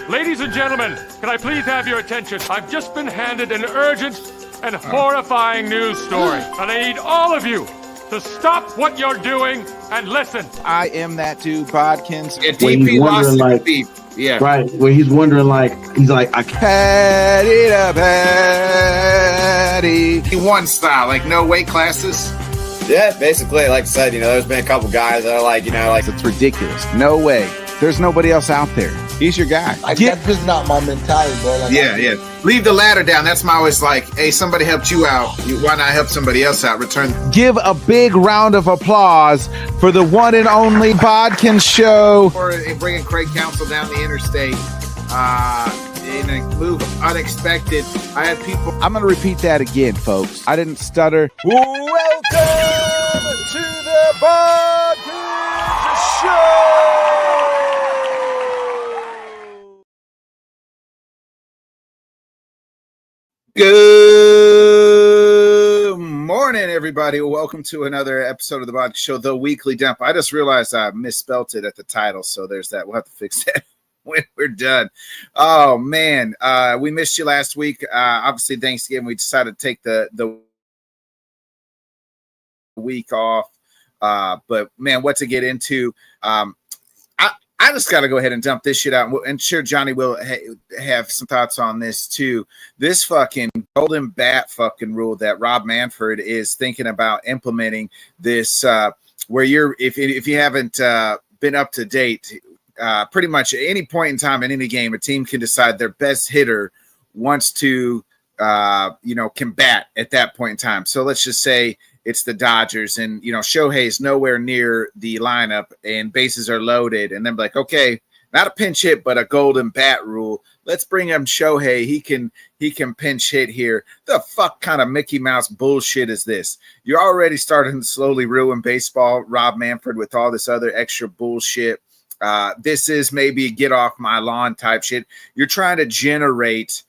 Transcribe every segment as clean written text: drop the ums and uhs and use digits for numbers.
Ladies and gentlemen, can I please have your attention? I've just been handed an urgent and horrifying news story, and I need all of you to stop what you're doing and listen. I am that dude, Bodkins. Yeah, DP lost like, beef. Yeah. Right. When he's wondering, like, he's like, I Patty to patty. One style, like no weight classes. Yeah, basically, like I said, there's been a couple guys that are like, It's ridiculous. No way. There's nobody else out there. He's your guy. That's just not my mentality, bro. Like, Yeah. Leave the ladder down. That's my always like, hey, somebody helped you out. Why not help somebody else out? Return. Give a big round of applause for the one and only Bodkins Show. Or bringing Craig Counsell down the interstate in a move unexpected. I had people. I'm going to repeat that again, folks. I didn't stutter. Welcome to the Bodkins Show. Good morning, everybody. Welcome to another episode of the Bodkins Show, The Weekly Dump. I just realized I misspelt it at the title, so there's that. We'll have to fix that when we're done. Oh, man. We missed you last week. Obviously, Thanksgiving, we decided to take the week off. But, man, what to get into. I just got to go ahead and dump this shit out. And sure, Johnny will have some thoughts on this too. This fucking golden bat fucking rule that Rob Manfred is thinking about implementing this, where if you haven't been up to date, pretty much at any point in time in any game, a team can decide their best hitter wants to, combat at that point in time. So let's just say it's the Dodgers and, Shohei's nowhere near the lineup and bases are loaded. And then like, okay, not a pinch hit, but a golden bat rule. Let's bring him Shohei. He can pinch hit here. The fuck kind of Mickey Mouse bullshit is this? You're already starting to slowly ruin baseball, Rob Manfred, with all this other extra bullshit. This is maybe get off my lawn type shit. You're trying to generate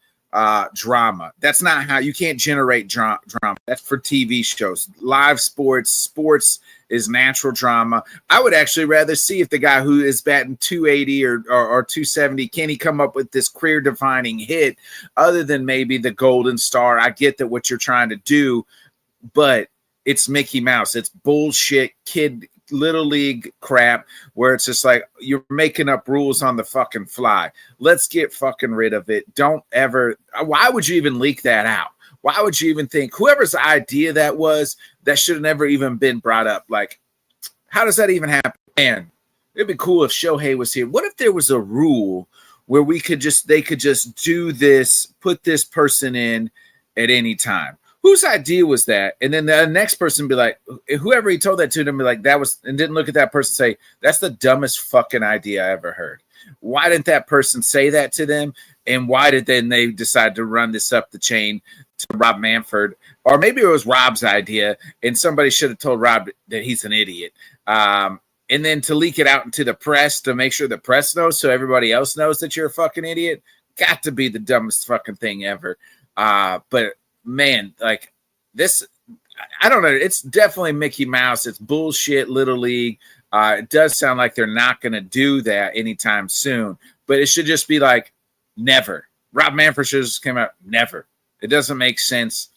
drama. That's not how you can't generate drama. That's for TV shows. Live sports is natural drama. I would actually rather see if the guy who is batting 280 or 270, can he come up with this career defining hit other than maybe the golden star? I get that what you're trying to do, but it's Mickey Mouse. It's bullshit kid little league crap where it's just like you're making up rules on the fucking fly. Let's get fucking rid of it. Don't ever. Why would you even leak that out? Why would you even think whoever's idea that was, that should have never even been brought up? Like, how does that even happen? Man, it'd be cool if Shohei was here. What if there was a rule where they could just do this, put this person in at any time? Whose idea was that? And then the next person be like, whoever he told that to them, be like, that was, and didn't look at that person and say, that's the dumbest fucking idea I ever heard. Why didn't that person say that to them? And why did then they decide to run this up the chain to Rob Manfred? Or maybe it was Rob's idea and somebody should have told Rob that he's an idiot. And then to leak it out into the press to make sure the press knows so everybody else knows that you're a fucking idiot. Got to be the dumbest fucking thing ever. But man, like this, I don't know. It's definitely Mickey Mouse. It's bullshit, Little League. It does sound like they're not going to do that anytime soon, but it should just be like never. Rob Manfred should just come out never. It doesn't make sense.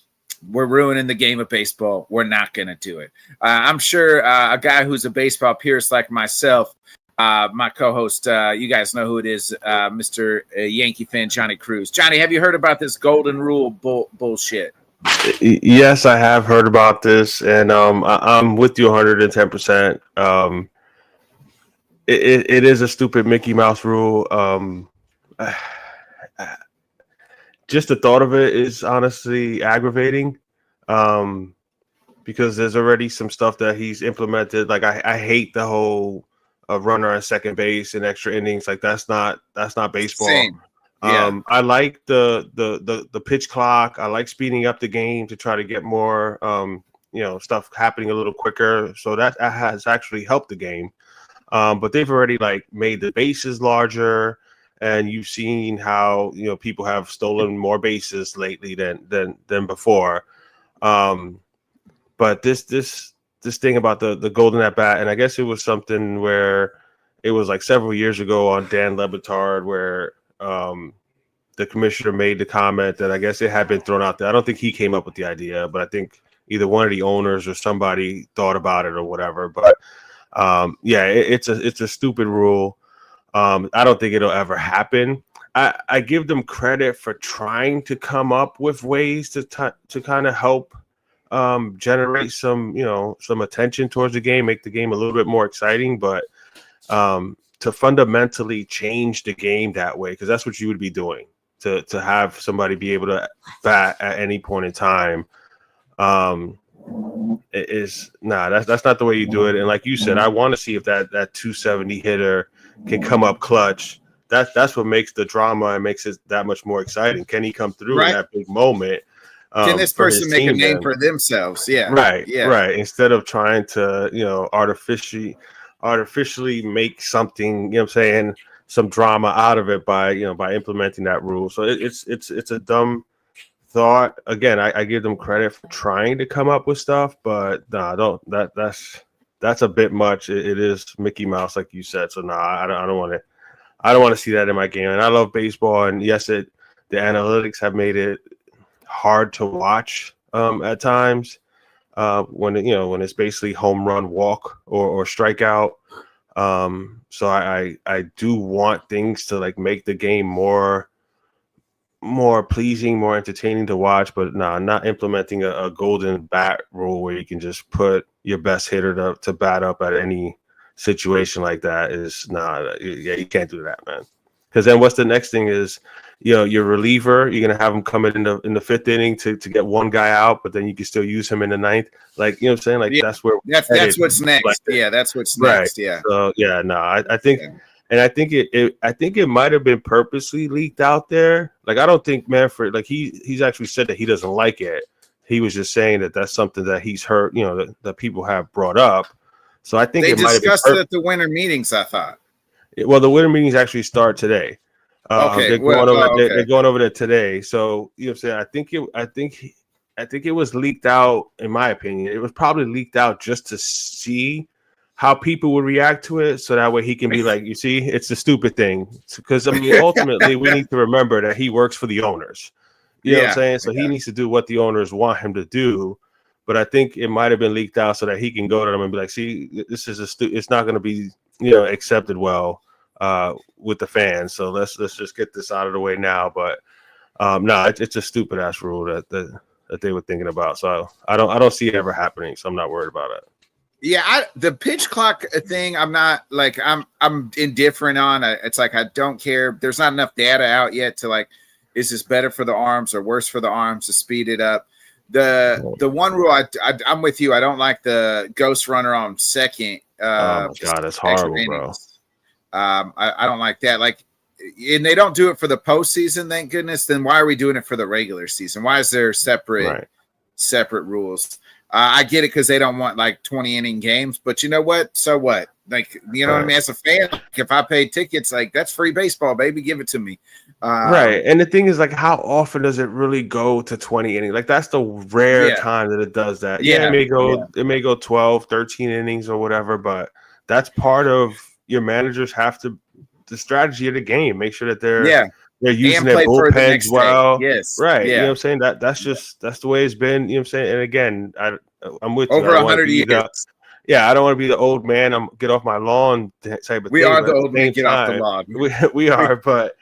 We're ruining the game of baseball. We're not going to do it. I'm sure a guy who's a baseball purist like myself, my co-host, you guys know who it is, Mr. Yankee fan Johnny Cruz. Johnny, have you heard about this golden rule bullshit? Yes, I have heard about this, and I'm with you 110%. It is a stupid Mickey Mouse rule. Just the thought of it is honestly aggravating, because there's already some stuff that he's implemented. Like I hate the whole runner on second base and extra innings. Like that's not baseball. Same. Yeah. I like the pitch clock. I like speeding up the game to try to get more stuff happening a little quicker. So that has actually helped the game. But they've already like made the bases larger, and you've seen how people have stolen more bases lately than before. But this thing about the golden at bat, and I guess it was something where it was like several years ago on Dan Le Batard where the commissioner made the comment that I guess it had been thrown out there. I don't think he came up with the idea, but I think either one of the owners or somebody thought about it or whatever. But it's a stupid rule. I don't think it'll ever happen. I give them credit for trying to come up with ways to kind of help generate some attention towards the game, make the game a little bit more exciting, but to fundamentally change the game that way, because that's what you would be doing, to have somebody be able to bat at any point in time. That's not the way you do it. And like you said, I want to see if that 270 hitter can come up clutch. That's what makes the drama and makes it that much more exciting. Can he come through in that big moment? Can this person make a name for themselves? Yeah. Right. Instead of trying to, artificially make something, what I'm saying, some drama out of it by implementing that rule. So it's a dumb thought. Again, I give them credit for trying to come up with stuff, but that's a bit much. It is Mickey Mouse, like you said. So I don't want to see that in my game. And I love baseball, and yes, the analytics have made it hard to watch at times when it's basically home run, walk, or strikeout. So I do want things to like make the game more pleasing, more entertaining to watch, but not implementing a golden bat rule where you can just put your best hitter to bat up at any situation like that. You can't do that, man. Because then what's the next thing is, your reliever, you're going to have him come in the fifth inning to get one guy out, but then you can still use him in the ninth. Like, you know what I'm saying? Like, that's what's next. Like, that's what's next. Right. Yeah. So, I think, and I think it might have been purposely leaked out there. Like, I don't think Manfred, like he's actually said that he doesn't like it. He was just saying that that's something that he's heard, that people have brought up. So I think they discussed it at the winter meetings, I thought. Well, the winter meetings actually start today. They're going over there today. So you know what I'm saying? I think it was leaked out, in my opinion. It was probably leaked out just to see how people would react to it, so that way he can be like, you see, it's the stupid thing. Because ultimately we need to remember that he works for the owners. You know what I'm saying? So he needs to do what the owners want him to do. But I think it might have been leaked out so that he can go to them and be like, see, this is it's not going to be accepted well with the fans. So let's just get this out of the way now. But it's a stupid ass rule that they were thinking about. So I don't see it ever happening. So I'm not worried about it. Yeah, the pitch clock thing, I'm not like I'm indifferent on. It's like I don't care. There's not enough data out yet to like, is this better for the arms or worse for the arms to speed it up? The one rule I'm with you. I don't like the ghost runner on second. Oh my God, it's horrible, bro. I don't like that. Like, and they don't do it for the postseason, thank goodness. Then why are we doing it for the regular season? Why is there separate rules? I get it because they don't want like 20 inning games, but you know what? So what? Like, what I mean? As a fan, like, if I pay tickets, like that's free baseball, baby. Give it to me. Right. And the thing is, like, how often does it really go to 20 innings? Like, that's the rare time that it does that. Yeah, it may go 12, 13 innings or whatever, but that's part of your managers the strategy of the game. Make sure that they're using their bullpens well. Yes. Right. Yeah. You know what I'm saying? That's the way it's been. You know what I'm saying? And again, I'm with over 100 years. I don't want to be the old man. I'm get off my lawn type of we thing. We are the old man get off the lawn. We are, but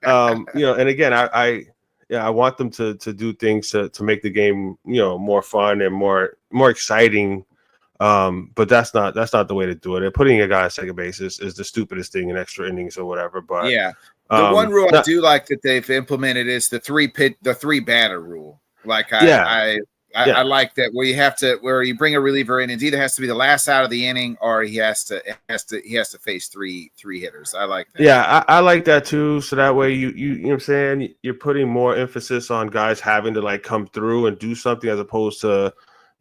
and again, I want them to do things to make the game, more fun and more exciting. But that's not the way to do it. And putting a guy at second base is the stupidest thing in extra innings or whatever. But the one rule I do like that they've implemented is the three batter rule. Like I like that where you bring a reliever in, it either has to be the last out of the inning or he has to face three hitters. I like that. Yeah, I like that too. So that way you know what I'm saying, you're putting more emphasis on guys having to like come through and do something as opposed to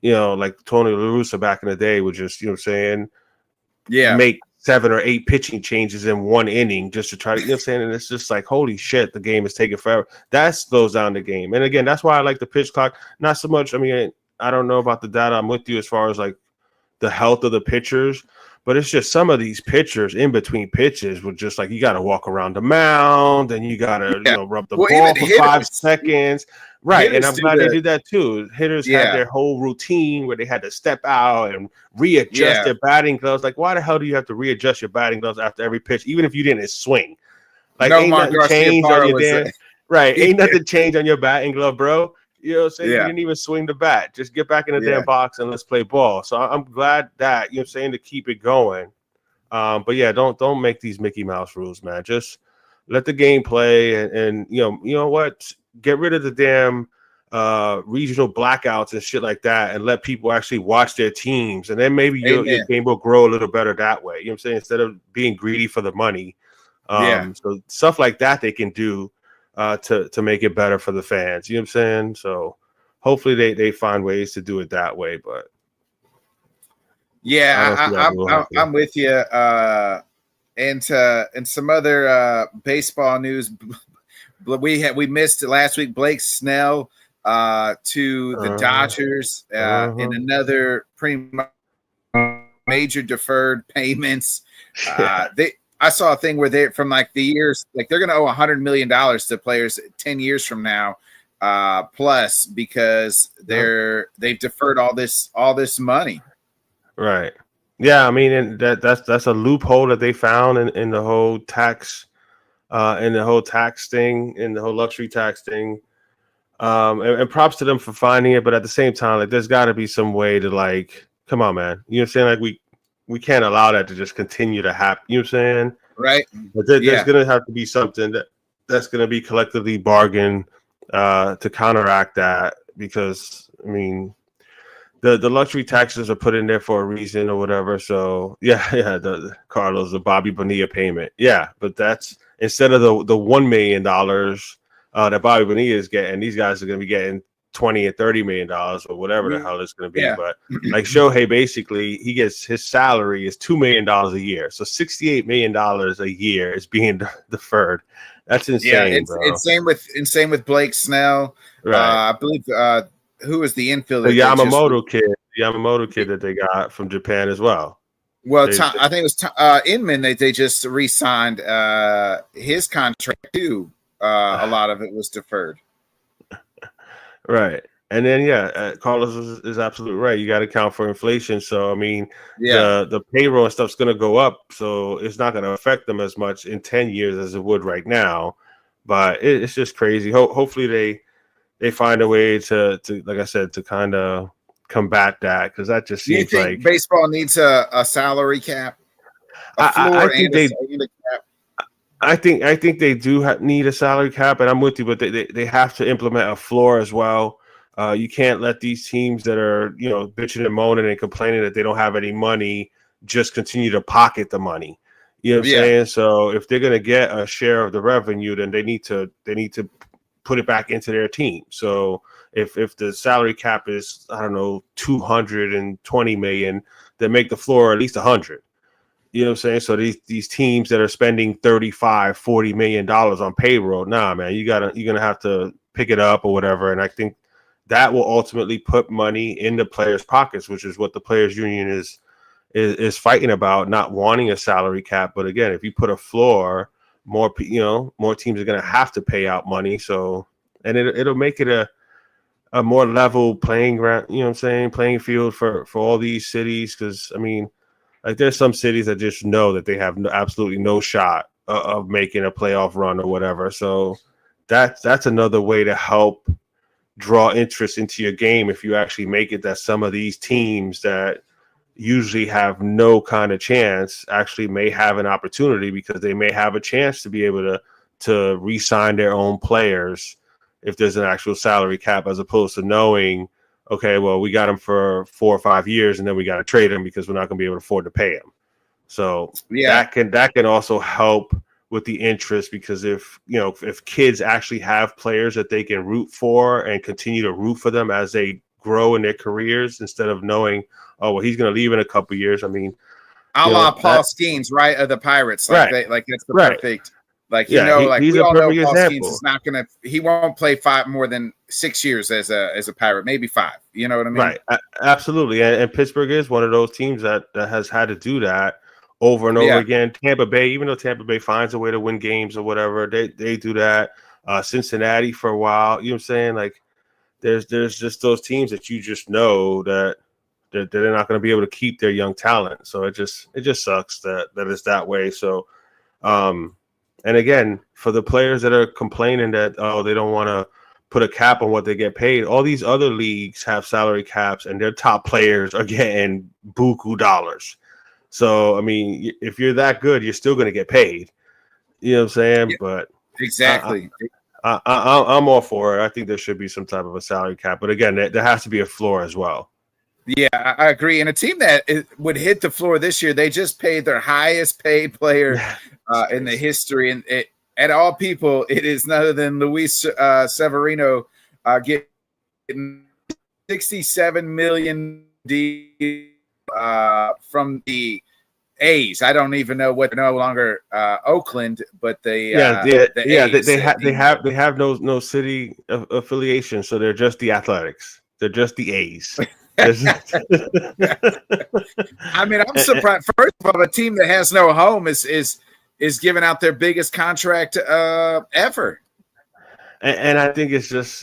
like Tony La Russa back in the day would just, make 7 or 8 pitching changes in one inning just to try to, and it's just like, holy shit, the game is taking forever. That slows down the game. And again, that's why I like the pitch clock. Not so much, I mean, I don't know about the data. I'm with you as far as like the health of the pitchers, But it's just some of these pitchers in between pitches were just like, you got to walk around the mound and you got to rub the ball for 5 seconds. Right. And I'm glad they did that too. Hitters had their whole routine where they had to step out and readjust their batting gloves. Like, why the hell do you have to readjust your batting gloves after every pitch, even if you didn't swing? Like, ain't nothing changed on your damn right. Ain't nothing changed on your batting glove, bro. You know what I'm saying? You didn't even swing the bat. Just get back in the damn box and let's play ball. So I'm glad that, you know what I'm saying, to keep it going. But yeah, don't make these Mickey Mouse rules, man. Just let the game play and you know what? Get rid of the damn regional blackouts and shit like that and let people actually watch their teams. And then maybe your game will grow a little better that way. You know what I'm saying? Instead of being greedy for the money. So stuff like that they can do to make it better for the fans. You know what I'm saying? So hopefully they find ways to do it that way. But I'm with you. And some other baseball news. We missed it last week. Blake Snell to the Dodgers in another pretty major deferred payments. I saw a thing where they from like the years, like they're going to owe $100 million to players 10 years from now, plus because they've deferred all this money. Right. Yeah. I mean, and that's a loophole that they found in the whole tax, in the whole tax thing, in the whole luxury tax thing. And props to them for finding it. But at the same time, like there's got to be some way to like, come on, man. You know what I'm saying? Like we can't allow that to just continue to happen. You know what I'm saying? Right. But there's going to have to be something that's going to be collectively bargained to counteract that, because, I mean, the luxury taxes are put in there for a reason or whatever. So, the Carlos, the Bobby Bonilla payment. Yeah, but that's instead of the $1 million that Bobby Bonilla is getting, these guys are going to be getting $20 and $30 million or whatever the hell it's going to be. But like Shohei, basically he gets his salary is $2 million a year, so $68 million a year is being deferred. That's insane. It's same with Blake Snell. Right. I believe who was the infielder? The Yamamoto kid that they got from Japan as well. Well, I think it was Inman. They just re-signed his contract too. A lot of it was deferred. Right. And then, Carlos is absolutely right. You got to account for inflation. So, I mean, the payroll and stuff's going to go up. So it's not going to affect them as much in 10 years as it would right now. But it's just crazy. Hopefully they find a way to, like I said, to kind of combat that, because that just seems like. Do you think baseball needs a salary cap? I think they do need a salary cap, and I'm with you, but they have to implement a floor as well. You can't let these teams that are, bitching and moaning and complaining that they don't have any money just continue to pocket the money. You know what I'm saying? So if they're going to get a share of the revenue, then they need to put it back into their team. So if the salary cap is, I don't know, $220 million, then make the floor at least 100. You know what I'm saying? So these teams that are spending $35-40 million on payroll, nah, man, you're gonna have to pick it up or whatever. And I think that will ultimately put money in the players' pockets, which is what the players' union is fighting about, not wanting a salary cap. But again, if you put a floor, more teams are gonna have to pay out money. So, and it'll make it a more level playing ground. You know what I'm saying? Playing field for all these cities, because I mean. Like there's some cities that just know that they have absolutely no shot of making a playoff run or whatever. So that's another way to help draw interest into your game if you actually make it, that some of these teams that usually have no kind of chance actually may have an opportunity, because they may have a chance to be able to re-sign their own players if there's an actual salary cap, as opposed to knowing, okay, well, we got him for 4 or 5 years, and then we got to trade him because we're not going to be able to afford to pay him. So that can also help with the interest, because if kids actually have players that they can root for and continue to root for them as they grow in their careers, instead of knowing, oh, well, he's going to leave in a couple years. I mean, a la Paul Skeens, right, of the Pirates, that's the perfect. Like, Yeah, like he's we a all know perfect Bodkins example. is not gonna. He won't play more than 6 years as a Pirate, maybe 5. You know what I mean? Right. Absolutely. And Pittsburgh is one of those teams that has had to do that over and over Yeah. again. Tampa Bay, even though Tampa Bay finds a way to win games or whatever, they do that. Cincinnati for a while. You know what I'm saying? Like there's just those teams that you just know that they're not going to be able to keep their young talent. So it just sucks that it's that way. So and again, for the players that are complaining that they don't want to put a cap on what they get paid, all these other leagues have salary caps and their top players are getting buku dollars. So I mean, if you're that good, you're still going to get paid. You know what I'm saying? Yeah, but exactly. I'm all for it. I think there should be some type of a salary cap, but again, there has to be a floor as well. Yeah, I agree. And a team that would hit the floor this year, they just paid their highest paid player in the history. And at all people, it is none other than Luis Severino getting $67 million from the A's. I don't even know what, no longer Oakland, but they have no city affiliation, so they're just the Athletics. They're just the A's. I mean, I'm surprised. First of all, a team that has no home is giving out their biggest contract ever. And I think it's just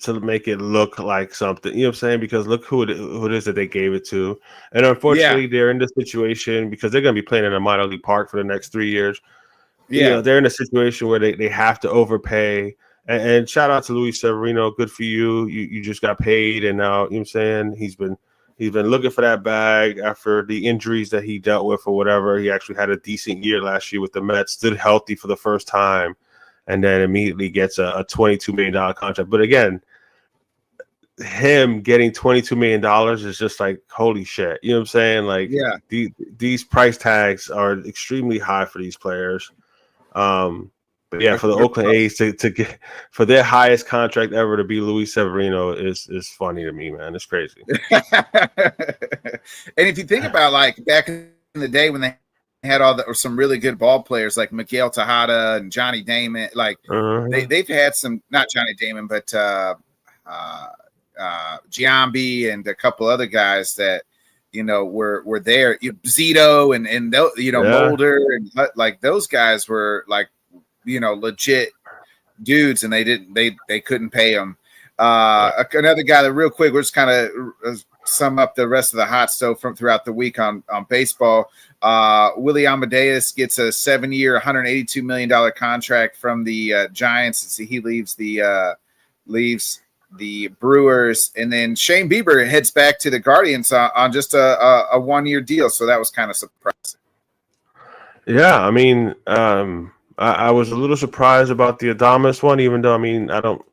to make it look like something. You know what I'm saying? Because look who it is that they gave it to. And unfortunately, they're in this situation because they're going to be playing in a minor league park for the next 3 years. Yeah, you know, they're in a situation where they have to overpay. And shout out to Luis Severino. Good for you. You just got paid, and now you know what I'm saying he's been looking for that bag after the injuries that he dealt with or whatever. He actually had a decent year last year with the Mets, stood healthy for the first time, and then immediately gets a $22 million contract. But again, him getting $22 million is just like holy shit. You know what I'm saying? Like, these price tags are extremely high for these players. But yeah, for the Oakland A's to get for their highest contract ever to be Luis Severino is funny to me, man. It's crazy. And if you think about like back in the day when they had some really good ball players like Miguel Tejada and Johnny Damon, like they've had some, not Johnny Damon, but Giambi and a couple other guys that were there. Zito and Mulder and like those guys were like legit dudes, and they couldn't pay them. Another guy that real quick, we're just kind of sum up the rest of the hot stove from throughout the week on baseball. Willie Amadeus gets a 7-year, $182 million contract from the Giants. He leaves the Brewers, and then Shane Bieber heads back to the Guardians on just a 1-year deal. So that was kind of surprising. Yeah, I mean, I was a little surprised about the Adames one, even though I mean I don't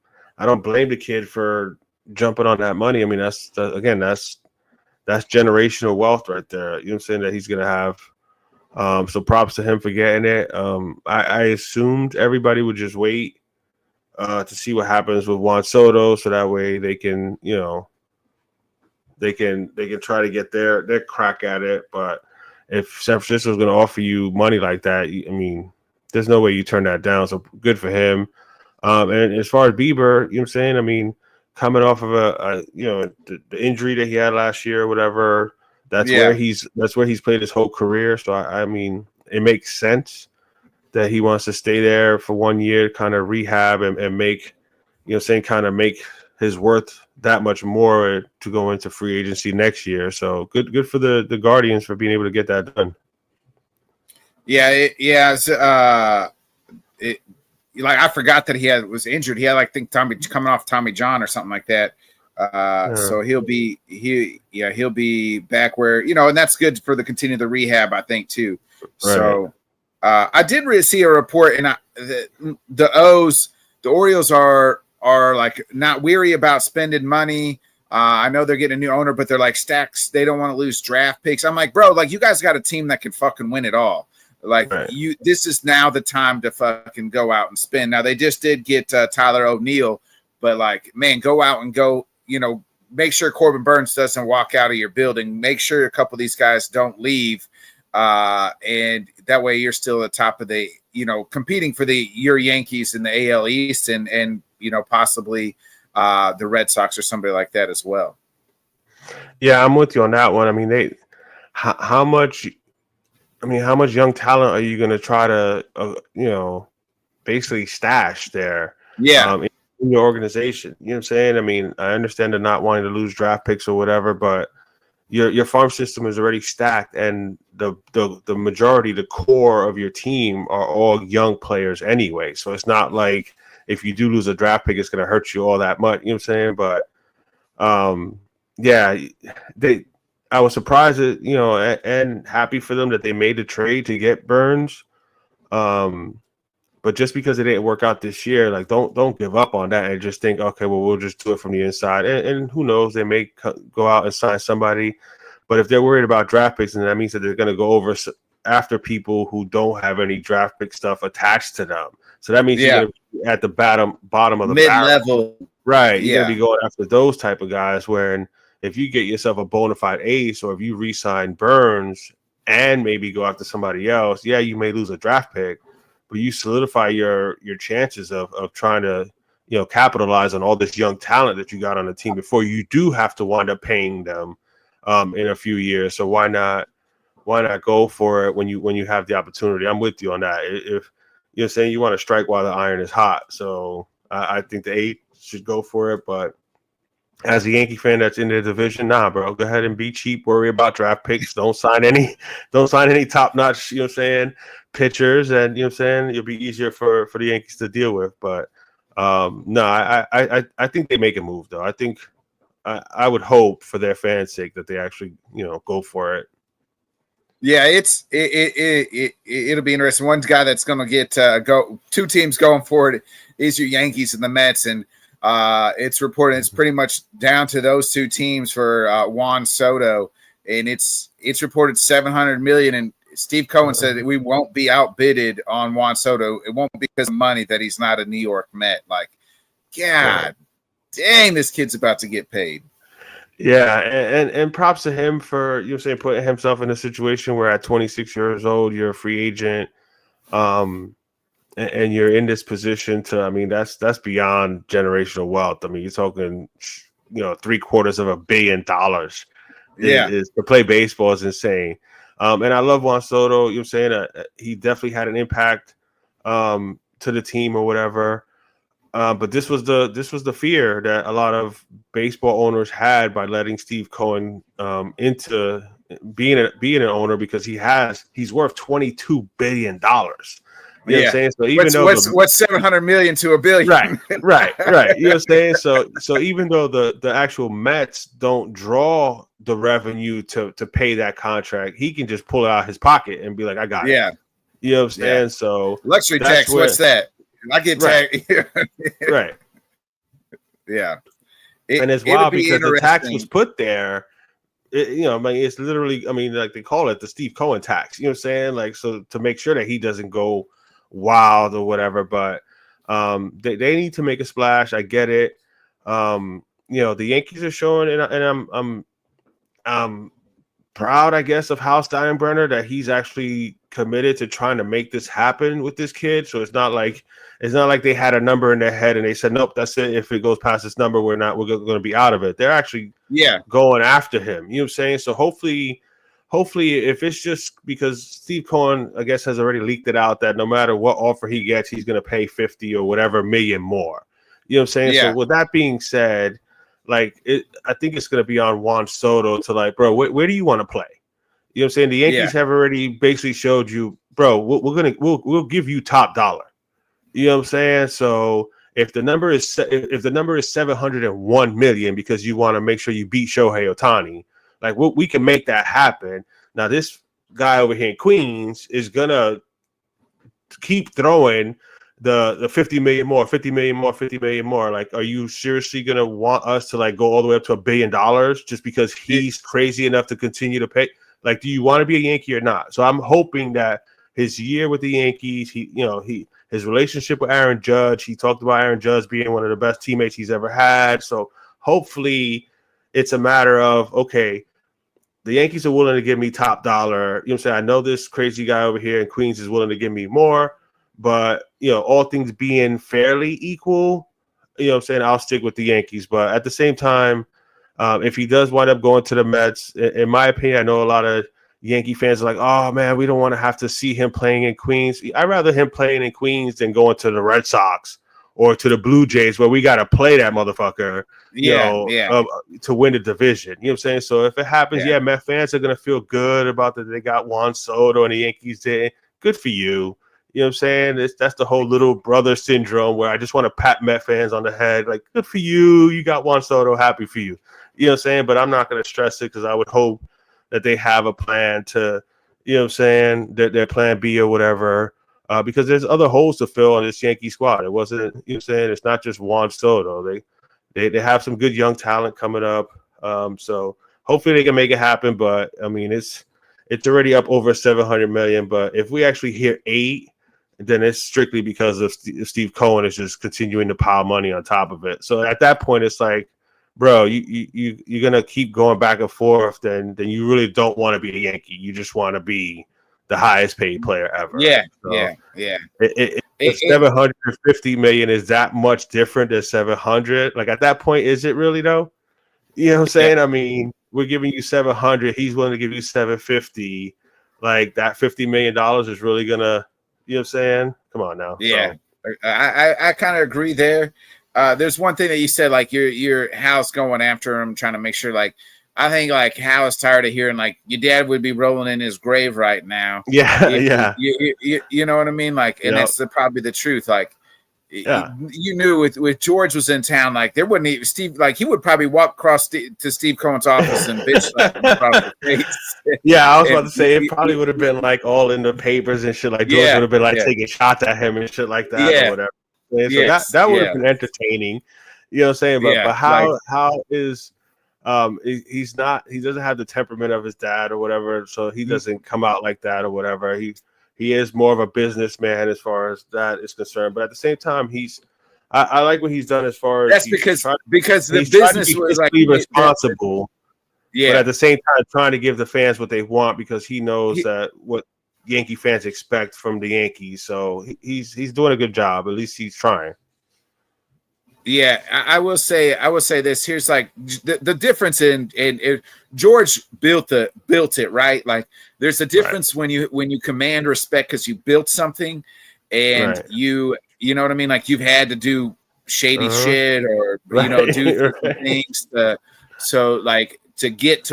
blame the kid for jumping on that money. I mean that's generational wealth right there. You know what I'm saying, that he's gonna have. So props to him for getting it. I assumed everybody would just wait to see what happens with Juan Soto, so that way they can they can try to get their crack at it. But if San Francisco is going to offer you money like that, I mean, there's no way you turn that down. So good for him. And as far as Bieber, you know what I'm saying? I mean, coming off of the injury that he had last year or whatever, that's where he's played his whole career. So I mean, it makes sense that he wants to stay there for 1 year, kind of rehab and make, kind of make his worth that much more to go into free agency next year. So good for the Guardians for being able to get that done. Like I forgot that he was injured. He had coming off Tommy John or something like that. So he'll be back where and that's good for the rehab, I think too. Right. So I did really see a report, and the Orioles are like not weary about spending money. I know they're getting a new owner, but they're like stacks. They don't want to lose draft picks. I'm like, bro, like you guys got a team that can fucking win it all. Like this is now the time to fucking go out and spend. Now they just did get Tyler O'Neill, but like, man, go out and go, make sure Corbin Burns doesn't walk out of your building. Make sure a couple of these guys don't leave. and that way you're still at the top of the, competing for your Yankees in the AL East and possibly the Red Sox or somebody like that as well. Yeah, I'm with you on that one. I mean, how much young talent are you going to try to, basically stash there? Yeah. In your organization, you know what I'm saying? I mean, I understand they're not wanting to lose draft picks or whatever, but your farm system is already stacked, and the majority, the core of your team are all young players anyway. So it's not like if you do lose a draft pick, it's going to hurt you all that much. You know what I'm saying? But yeah, I was surprised that, and happy for them that they made the trade to get Burns. But just because it didn't work out this year, like don't give up on that and just think, okay, well, we'll just do it from the inside. And who knows, they may go out and sign somebody. But if they're worried about draft picks, then that means that they're going to go over after people who don't have any draft pick stuff attached to them. So that means you're going to be at the bottom of the mid-level. Right. You're going to be going after those type of guys where if you get yourself a bona fide ace, or if you re-sign Burns and maybe go after somebody else, yeah, you may lose a draft pick, but you solidify your chances of trying to, capitalize on all this young talent that you got on the team before you do have to wind up paying them in a few years. So why not go for it when you have the opportunity? I'm with you on that. If you're saying you want to strike while the iron is hot, so I think the 8 should go for it. But as a Yankee fan that's in the division, nah, bro, go ahead and be cheap. Worry about draft picks. Don't sign any top notch, pitchers, and it'll be easier for the Yankees to deal with. But no, I think they make a move though. I think I would hope for their fans' sake that they actually go for it. Yeah, it'll be interesting. One guy that's going to get two teams going for it is your Yankees and the Mets, and it's reported it's pretty much down to those two teams for Juan Soto, and it's reported $700 million. And Steve Cohen said that we won't be outbidded on Juan Soto. It won't be because of money that he's not a New York Met. Like, God dang, this kid's about to get paid. Yeah, and props to him for putting himself in a situation where at 26 years old you're a free agent, and you're in this position to. I mean, that's beyond generational wealth. I mean, you're talking $750 million. Yeah, is to play baseball is insane. And I love Juan Soto. He definitely had an impact to the team or whatever. But this was the fear that a lot of baseball owners had by letting Steve Cohen into being an owner, because he's worth $22 billion. You know what I'm saying? So even what's 700 million to a billion? Right. You know what I'm saying? So even though the actual Mets don't draw the revenue to pay that contract, he can just pull it out of his pocket and be like, I got it. Yeah. You know what I'm saying? Yeah. So luxury tax, what's that? I get taxed. Right. Yeah. And it's wild because the tax was put there. It's literally, like they call it the Steve Cohen tax. You know what I'm saying? Like, so to make sure that he doesn't go wild or whatever. But they need to make a splash. I get it. The Yankees are showing, and I'm proud, I guess, of Hal Steinbrenner that he's actually committed to trying to make this happen with this kid. So it's not like they had a number in their head and they said, nope, that's it. If it goes past this number, we're going to be out of it. They're actually going after him. You know what I'm saying? So hopefully, if it's just because Steve Cohen, I guess, has already leaked it out that no matter what offer he gets, he's going to pay 50 or whatever million more. You know what I'm saying? Yeah. So with that being said, I think it's going to be on Juan Soto to bro, where do you want to play? You know what I'm saying? The Yankees have already basically showed you, bro, we'll give you top dollar. You know what I'm saying? So if the number is $701 million because you want to make sure you beat Shohei Ohtani, we can make that happen. Now this guy over here in Queens is gonna keep throwing the 50 million more, 50 million more, 50 million more. Are you seriously gonna want us to go all the way up to $1 billion just because he's crazy enough to continue to pay? Do you want to be a Yankee or not? So I'm hoping that his year with the Yankees, his relationship with Aaron Judge, he talked about Aaron Judge being one of the best teammates he's ever had. So hopefully it's a matter of, okay, the Yankees are willing to give me top dollar. You know what I'm saying? I know this crazy guy over here in Queens is willing to give me more, but, all things being fairly equal, you know what I'm saying, I'll stick with the Yankees. But at the same time, if he does wind up going to the Mets, in my opinion, I know a lot of Yankee fans are like, oh, man, we don't want to have to see him playing in Queens. I'd rather him playing in Queens than going to the Red Sox or to the Blue Jays where we got to play that motherfucker, to win the division. You know what I'm saying? So if it happens, Met fans are going to feel good about that they got Juan Soto and the Yankees did. Good for you. You know what I'm saying? That's the whole little brother syndrome where I just want to pat Met fans on the head. Like, good for you. You got Juan Soto. Happy for you. You know what I'm saying? But I'm not going to stress it because I would hope that they have a plan to, you know what I'm saying, their plan B or whatever, because there's other holes to fill in this Yankee squad. It wasn't, you know what I'm saying, it's not just Juan Soto. They have some good young talent coming up. So hopefully they can make it happen. But, I mean, it's already up over $700 million. But if we actually hit 8, then it's strictly because of Steve Cohen is just continuing to pile money on top of it. So at that point, it's like, bro, you're gonna keep going back and forth. Then you really don't want to be a Yankee. You just want to be the highest paid player ever. Yeah, so yeah. If 750 million is that much different than 700, like at that point, is it really though? You know what I'm saying? Yeah. I mean, we're giving you 700. He's willing to give you 750. Like that $50 million is really gonna, you know what I'm saying? Come on now. Yeah, so. I kind of agree there. There's one thing that you said, like your Hal's going after him, trying to make sure, like, I think like Hal is tired of hearing like your dad would be rolling in his grave right now. Yeah, you know what I mean? Like, and that's probably the truth. Like, you knew with George was in town, like there wouldn't even Steve, like he would probably walk across to Steve Cohen's office and bitch slap him across the face. Yeah, I was about to say it probably would have been like all in the papers and shit. Like George would have been like taking shots at him and shit like that or whatever. So that would have been entertaining, you know what I'm saying? But how is he doesn't have the temperament of his dad or whatever, so he doesn't come out like that or whatever. He is more of a businessman as far as that is concerned, but at the same time, I like what he's done as far as that's because the business was like responsible. But at the same time, trying to give the fans what they want because he knows that what Yankee fans expect from the Yankees. So he's doing a good job. At least he's trying. Yeah, I will say this. Here's like the difference in George built it, right? Like there's a difference when you command respect because you built something and you know what I mean? Like you've had to do shady shit or do things to get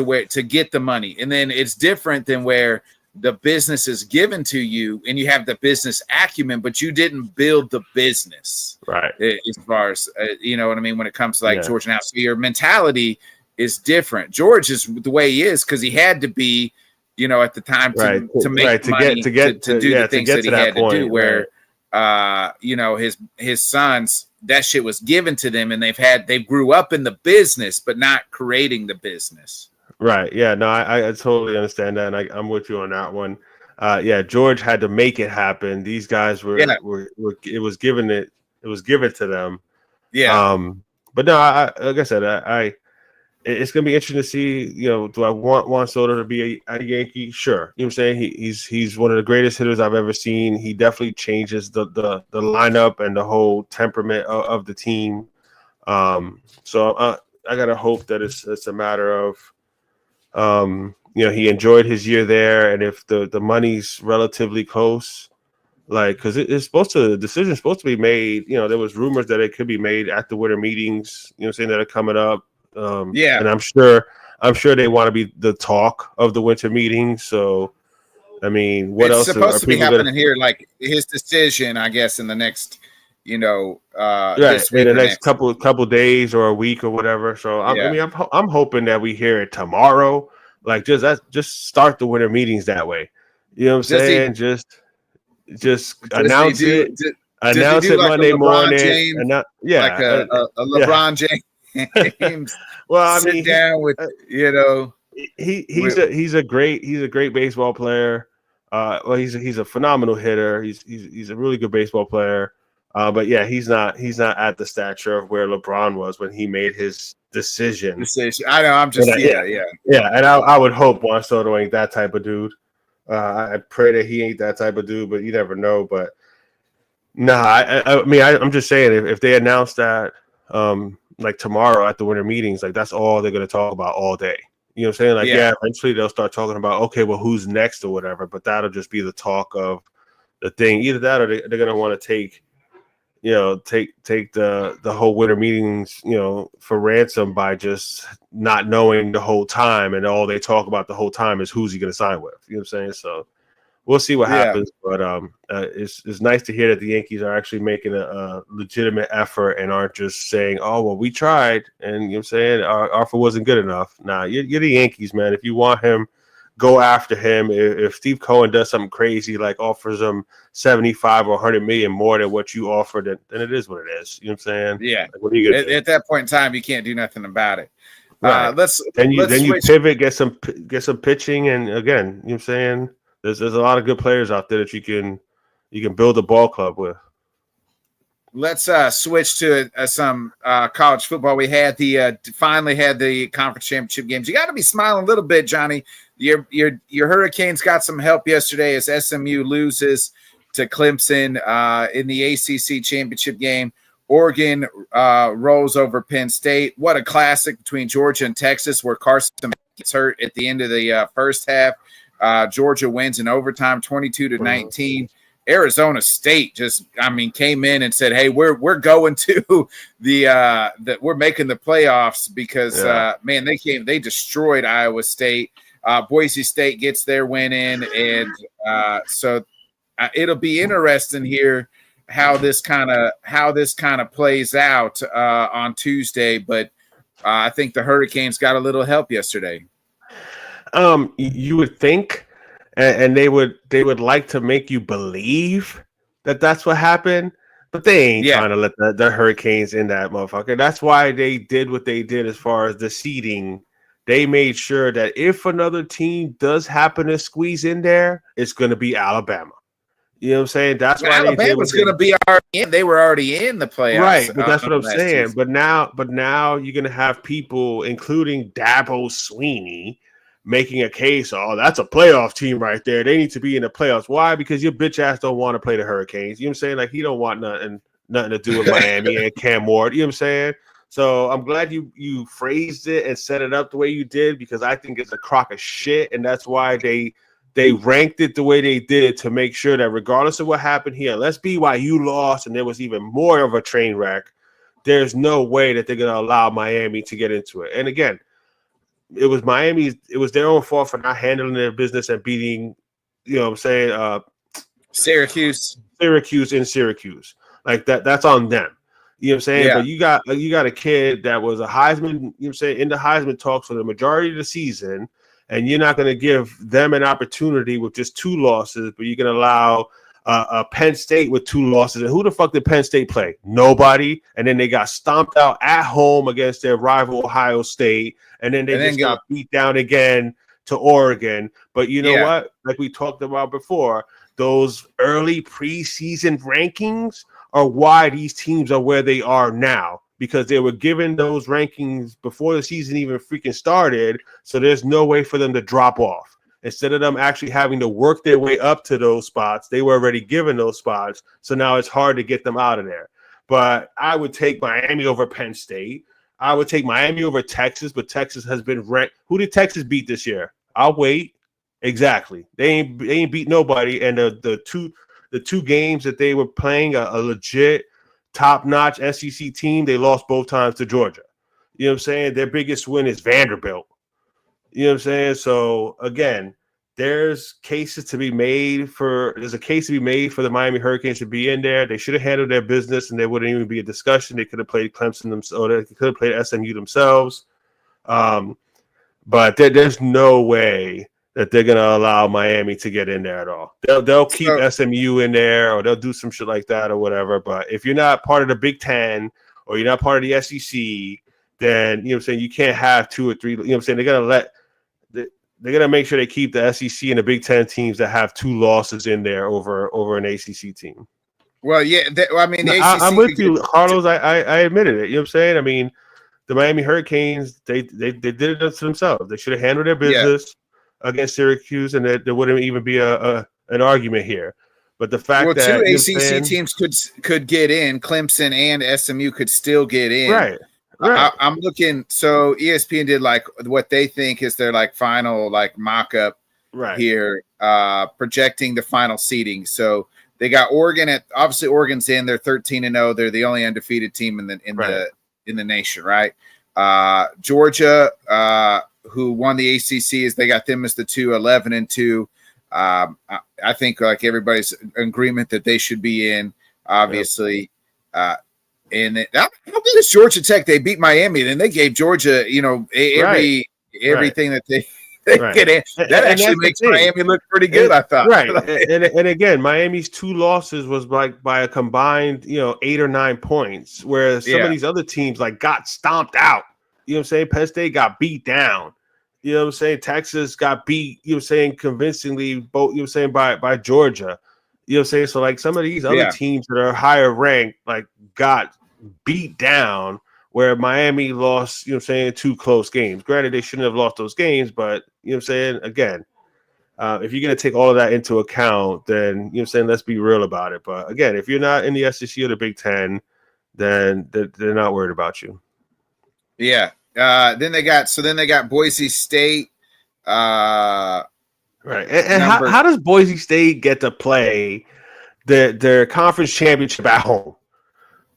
the money. And then it's different than where the business is given to you and you have the business acumen, but you didn't build the business. Right. As far as, you know what I mean? When it comes to like George now, so your mentality is different. George is the way he is because he had to be, at the time to make money, to do the things that he had to do where, his sons, that shit was given to them and they grew up in the business, but not creating the business. Right. Yeah. No, I totally understand that, and I'm with you on that one. George had to make it happen. These guys were it was given to them. Yeah. But no, like I said, it's gonna be interesting to see. Do I want Juan Soto to be a Yankee? Sure. You know what I'm saying? He's one of the greatest hitters I've ever seen. He definitely changes the lineup and the whole temperament of the team. So I gotta hope that it's a matter of. He enjoyed his year there, and if the money's relatively close, like because the decision's supposed to be made. There was rumors that it could be made at the winter meetings. Saying that are coming up. And I'm sure they want to be the talk of the winter meetings. So, I mean, what else? It's supposed to be happening here, like his decision, I guess, in the next. In the next couple days or a week or whatever. So I'm hoping that we hear it tomorrow. Like just start the winter meetings that way. You know what I'm saying? Just announce it. Announce it Monday morning. Like a LeBron James. Well, I mean, sit down with he's a great baseball player. He's a phenomenal hitter. He's a really good baseball player. But yeah, he's not at the stature of where LeBron was when he made his decision. I know. I'm just yeah. And I would hope Juan Soto ain't that type of dude. I pray that he ain't that type of dude, but you never know. But I mean, I'm just saying if they announce that like tomorrow at the winter meetings, like that's all they're going to talk about all day. You know what I'm saying? Like, yeah, eventually they'll start talking about, okay, well, who's next or whatever. But that'll just be the talk of the thing. Either that or they're going to want to take the whole winter meetings, for ransom by just not knowing the whole time. And all they talk about the whole time is who's he going to sign with. You know what I'm saying? So we'll see what happens. But it's nice to hear that the Yankees are actually making a legitimate effort and aren't just saying, oh, well, we tried. And you know what I'm saying? Our offer wasn't good enough. Nah, you're the Yankees, man. If you want him, go after him. If Steve Cohen does something crazy, like offers him 75 or 100 million more than what you offered, then it is what it is. You know what I'm saying? Yeah. Like, what are you gonna do? At that point in time, you can't do nothing about it. Right. Then you switch. pivot, get some pitching, and again, you know what I'm saying? There's a lot of good players out there that you can build a ball club with. Let's switch to some college football. We had finally had the conference championship games. You got to be smiling a little bit, Johnny. Your Hurricanes got some help yesterday as SMU loses to Clemson in the ACC championship game. Oregon rolls over Penn State. What a classic between Georgia and Texas, where Carson gets hurt at the end of the first half. Georgia wins in overtime, 22-19. Arizona State came in and said, "Hey, we're going to we're making the playoffs because they destroyed Iowa State. Boise State gets their win in, and so it'll be interesting here how this kind of plays out on Tuesday. But I think the Hurricanes got a little help yesterday. You would think, and they would like to make you believe that that's what happened, but they ain't trying to let the Hurricanes in that motherfucker. That's why they did what they did as far as the seeding. They made sure that if another team does happen to squeeze in there, it's going to be Alabama. You know what I'm saying? That's why Alabama's going to be already in. They were already in the playoffs, right? But that's what I'm saying. Season. But now you're going to have people, including Dabo Sweeney, making a case. Oh, that's a playoff team right there. They need to be in the playoffs. Why? Because your bitch ass don't want to play the Hurricanes. You know what I'm saying? Like he don't want nothing to do with Miami and Cam Ward. You know what I'm saying? So I'm glad you phrased it and set it up the way you did, because I think it's a crock of shit, and that's why they ranked it the way they did to make sure that regardless of what happened here, unless BYU lost and there was even more of a train wreck, there's no way that they're going to allow Miami to get into it. And again, it was their own fault for not handling their business and beating, you know what I'm saying, Syracuse in Syracuse. Like that's on them. You know what I'm saying? Yeah. But you got a kid that was a Heisman, you know what I'm saying, in the Heisman talks for the majority of the season, and you're not going to give them an opportunity with just 2 losses, but you're going to allow Penn State with 2 losses. And who the fuck did Penn State play? Nobody. And then they got stomped out at home against their rival Ohio State, and then they just got beat down again to Oregon. But you know what? Like we talked about before, those early preseason rankings are why these teams are where they are now, because they were given those rankings before the season even freaking started. So there's no way for them to drop off. Instead of them actually having to work their way up to those spots, they were already given those spots. So now it's hard to get them out of there. But I would take Miami over Penn State. I would take Miami over Texas, but Texas has been ranked. Who did Texas beat this year? I'll wait. Exactly. They ain't beat nobody. And the two games that they were playing, a legit top-notch SEC team, they lost both times to Georgia. You know what I'm saying? Their biggest win is Vanderbilt. You know what I'm saying? So again, there's a case to be made for the Miami Hurricanes to be in there. They should have handled their business, and there wouldn't even be a discussion. They could have played Clemson themselves, or they could have played SMU themselves. But there's no way that they're going to allow Miami to get in there at all. They'll keep SMU in there, or they'll do some shit like that or whatever. But if you're not part of the Big Ten, or you're not part of the SEC, then, you know what I'm saying, you can't have 2 or 3. You know what I'm saying? They're going to make sure they keep the SEC and the Big Ten teams that have 2 losses in there over an ACC team. Well, yeah. I mean, the ACC I'm with could you, get- Carlos. I admitted it. You know what I'm saying? I mean, the Miami Hurricanes, they did it to themselves. They should have handled their Yeah. business against Syracuse, and there wouldn't even be an argument here. But the fact Well, that two you know what I'm ACC saying? teams could get in. Clemson and SMU could still get in. Right. I'm looking. So ESPN did like what they think is their like final like mock-up Right. here, projecting the final seeding. So they got Oregon at obviously Oregon's in. They're 13-0. They're the only undefeated team in the nation, right? Georgia, who won the ACC, is they got them as the 11-2. I think like everybody's in agreement that they should be in, obviously. Yep. And how good is Georgia Tech? They beat Miami, and then they gave Georgia, everything that they get in. That actually makes Miami look pretty good, I thought. Right. and again, Miami's 2 losses was like by a combined, 8 or 9 points, whereas some of these other teams like got stomped out. You know what I'm saying? Penn State got beat down. You know what I'm saying? Texas got beat, convincingly, both, by Georgia. You know what I'm saying? So, like, some of these other teams that are higher ranked, like, got beat down, where Miami lost, 2 close games. Granted, they shouldn't have lost those games, but, again, if you're going to take all of that into account, then, let's be real about it. But, again, if you're not in the SEC or the Big Ten, then they're not worried about you. Yeah. Then they got Boise State. Right. And how does Boise State get to play their conference championship at home?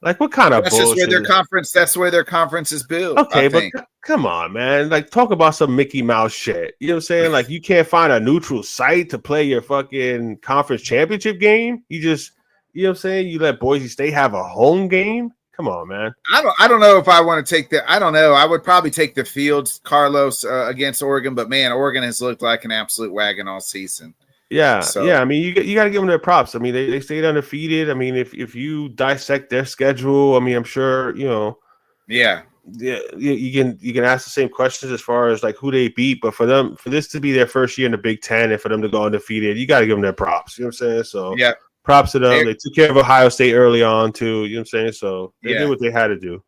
Like, what kind of bullshit? That's where their conference is built. Okay, but come on, man. Like, talk about some Mickey Mouse shit. You know what I'm saying? Like, you can't find a neutral site to play your fucking conference championship game. You just, you know what I'm saying? You let Boise State have a home game? Come on, man. I don't know if I want to take the. I don't know. I would probably take the fields, Carlos, against Oregon. But man, Oregon has looked like an absolute wagon all season. Yeah, I mean, you got to give them their props. I mean, they stayed undefeated. I mean, if you dissect their schedule, I mean, I'm sure Yeah, you can ask the same questions as far as like who they beat. But for this to be their first year in the Big Ten and for them to go undefeated, you got to give them their props. You know what I'm saying? So yeah. Props to them. They took care of Ohio State early on, too. You know what I'm saying? So they did what they had to do.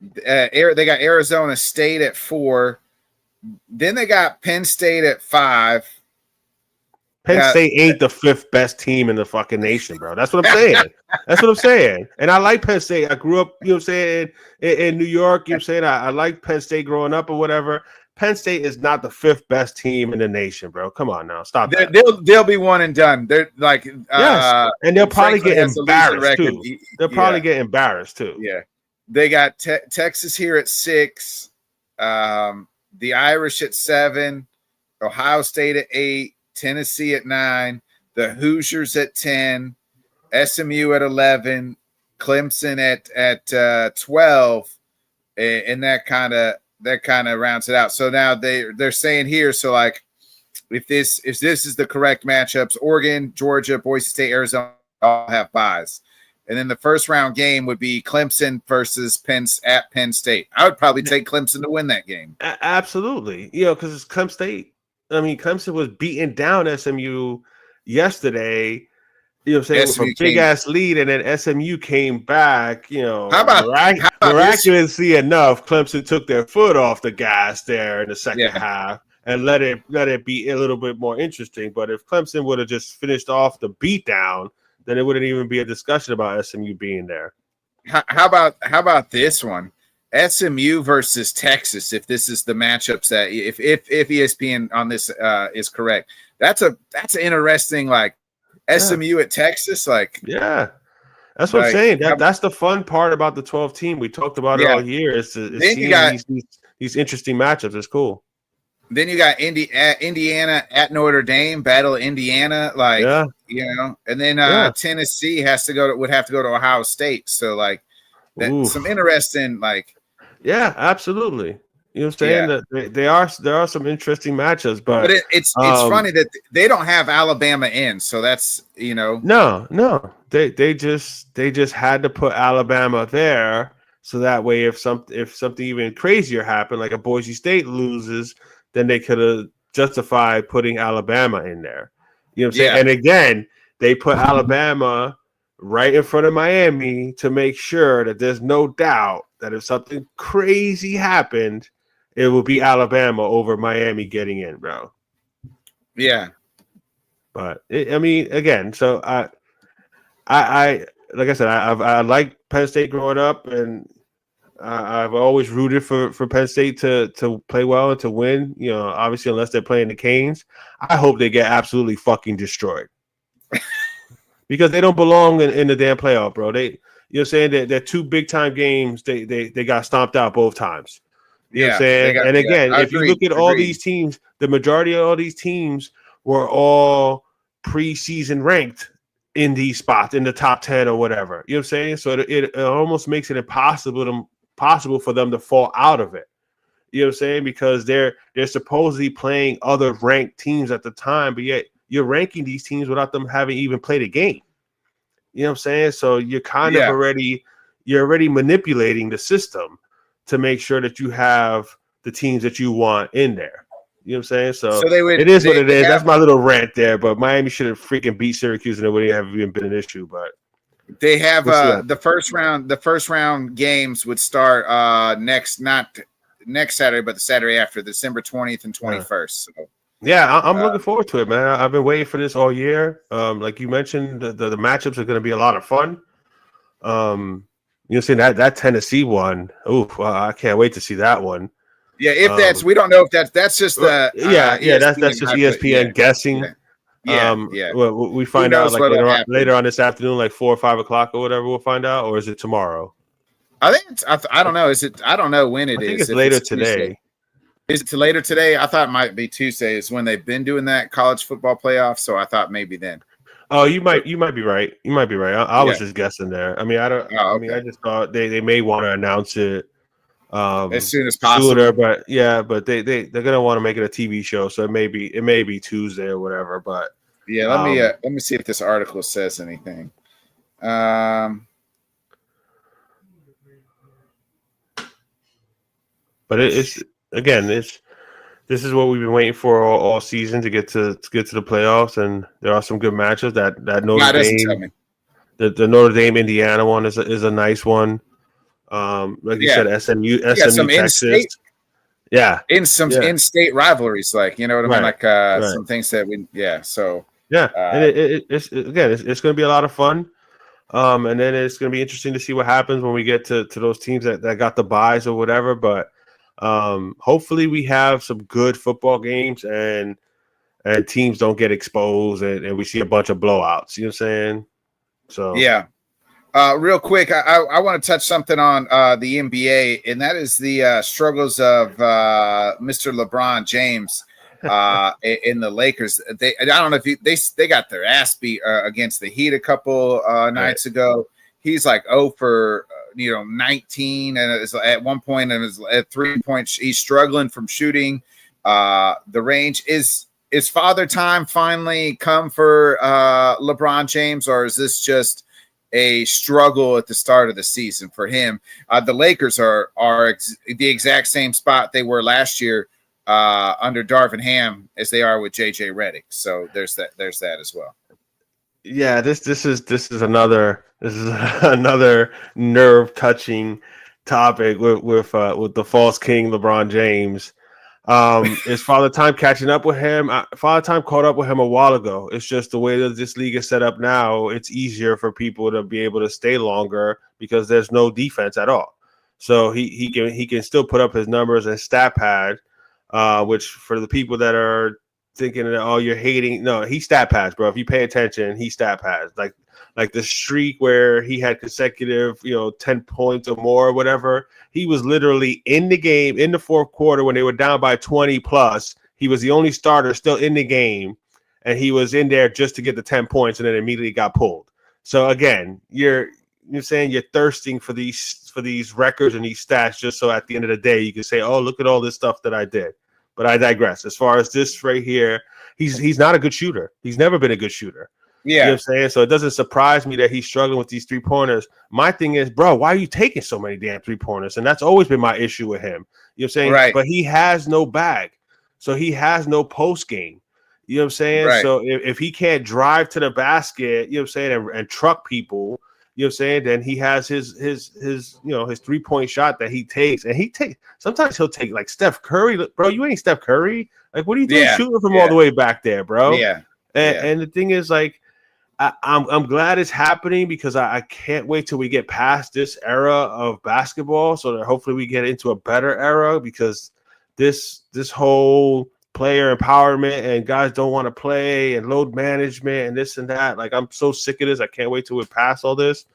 They got Arizona State at 4. Then they got Penn State at 5. Penn State ain't the 5th best team in the fucking nation, bro. That's what I'm saying. That's what I'm saying. And I like Penn State. I grew up, in New York. You know what I'm saying? I like Penn State growing up or whatever. Penn State is not the 5th best team in the nation, bro. Come on now, stop that. They'll be one and done. They're like, yes, and they'll probably get embarrassed too. They'll probably get embarrassed too. Yeah, they got Texas here at 6, the Irish at 7, Ohio State at 8, Tennessee at 9, the Hoosiers at 10, SMU at 11, Clemson at 12, and that kind of rounds it out. So now they're saying here, so like if this is the correct matchups, Oregon, Georgia, Boise State, Arizona all have buys. And then the first round game would be Clemson versus Penn State. I would probably take Clemson to win that game. Absolutely. Because it's Clemson State. I mean, Clemson was beating down SMU yesterday. You know what I'm saying? With a big ass lead, and then SMU came back. How about miraculously enough, Clemson took their foot off the gas there in the second half and let it be a little bit more interesting. But if Clemson would have just finished off the beatdown, then it wouldn't even be a discussion about SMU being there. How about this one? SMU versus Texas. If this is the matchups that if ESPN on this is correct, that's an interesting like. SMU at Texas, like that's what I'm saying. That's the fun part about the 12 team. We talked about it all year. Is seeing these interesting matchups. It's cool. Then you got Indiana at Notre Dame, Battle of Indiana, and then Tennessee would have to go to Ohio State. So like some interesting like absolutely. You know what I'm saying? That there are some interesting matchups, but it's funny that they don't have Alabama in, so that's no, they just had to put Alabama there, so that way if something even crazier happened, like a Boise State loses, then they could have justified putting Alabama in there. You know what I'm saying? And again, they put Alabama right in front of Miami to make sure that there's no doubt that if something crazy happened, it will be Alabama over Miami getting in, bro. Yeah. But I mean, again, so I like I said, I like Penn State growing up, and I've always rooted for Penn State to play well and to win. You know, obviously, unless they're playing the Canes, I hope they get absolutely fucking destroyed because they don't belong in the damn playoff, bro. They, you know, what I'm saying that they're two big time games. They got stomped out both times. You know what I'm saying? And again, if you look at all these teams, the majority of all these teams were all preseason ranked in these spots in the top 10 or whatever. You know what I'm saying? So it almost makes it impossible for them to fall out of it. You know what I'm saying? Because they're supposedly playing other ranked teams at the time, but yet you're ranking these teams without them having even played a game. You know what I'm saying? So you're kind of already manipulating the system to make sure that you have the teams that you want in there. You know what I'm saying? So it is what it is. That's my little rant there. But Miami should have freaking beat Syracuse, and it wouldn't have even been an issue. But they have the first round. The first round games would start not next Saturday, but the Saturday after, December 20th and 21st. So. Yeah, I'm looking forward to it, man. I've been waiting for this all year. Like you mentioned, the matchups are going to be a lot of fun. You know, that Tennessee one. Oof, I can't wait to see that one. Yeah, if we don't know if that's just the that's just ESPN guessing. We find out like later on this afternoon, like 4 or 5 o'clock or whatever. We'll find out, or is it tomorrow? I think I don't know. I don't know when it is. I think it's later today. Is it later today? I thought it might be Tuesday. Is when they've been doing that college football playoff. So I thought maybe then. Oh, you might be right. You might be right. I was just guessing there. I mean, I don't. I mean, I just thought they may want to announce it as soon as possible. Sooner, but they're gonna want to make it a TV show, so it may be Tuesday or whatever. But yeah, let me see if this article says anything. But it's this is what we've been waiting for all season to get to the playoffs, and there are some good matchups. That Notre Dame, the Notre Dame Indiana one is a nice one. Like you said, SMU Texas. In-state rivalries, like, you know what I mean, like some things that and it's going to be a lot of fun. And then it's going to be interesting to see what happens when we get to those teams that got the buys or whatever. But hopefully we have some good football games and teams don't get exposed and we see a bunch of blowouts. You know what I'm saying? So real quick, I want to touch something on the NBA, and that is the struggles of Mr. LeBron James in the Lakers. I don't know if they got their ass beat against the Heat a couple nights ago. He's like 0 for 19, and at one point, and at 3 points, he's struggling from shooting. The range is father time finally come for LeBron James, or is this just a struggle at the start of the season for him? The Lakers are the exact same spot they were last year under Darvin Ham as they are with JJ Redick. So there's that as well. Yeah, this is another nerve touching topic with the false king LeBron James. Is Father Time catching up with him? Father Time caught up with him a while ago. It's just the way that this league is set up now. It's easier for people to be able to stay longer because there's no defense at all. So he can still put up his numbers and stat pad, which for the people that are thinking that you're hating, no, he stat pads, bro. If you pay attention, he stat pads. Like the streak where he had consecutive 10 points or more or whatever. He was literally in the game in the fourth quarter when they were down by 20 plus. He was the only starter still in the game, and he was in there just to get the 10 points and then immediately got pulled. So again, you're saying you're thirsting for these records and these stats just so at the end of the day you can say, oh, look at all this stuff that I did. But I digress. As far as this right here, he's not a good shooter. He's never been a good shooter. Yeah. You know what I'm saying? So it doesn't surprise me that he's struggling with these 3-pointers. My thing is, bro, why are you taking so many damn 3-pointers? And that's always been my issue with him. You know what I'm saying? Right. But he has no bag. So he has no post game. You know what I'm saying? Right. So if he can't drive to the basket, you know what I'm saying, and truck people, you know what I'm saying, then he has his 3-point shot that he takes. And sometimes he'll take like Steph Curry. Bro, you ain't Steph Curry. Like, what are you doing shooting from all the way back there, bro? Yeah. And the thing is, like, I'm glad it's happening because I can't wait till we get past this era of basketball, so that hopefully we get into a better era, because this whole player empowerment and guys don't want to play and load management and this and that, like, I'm so sick of this. I can't wait till we pass all this.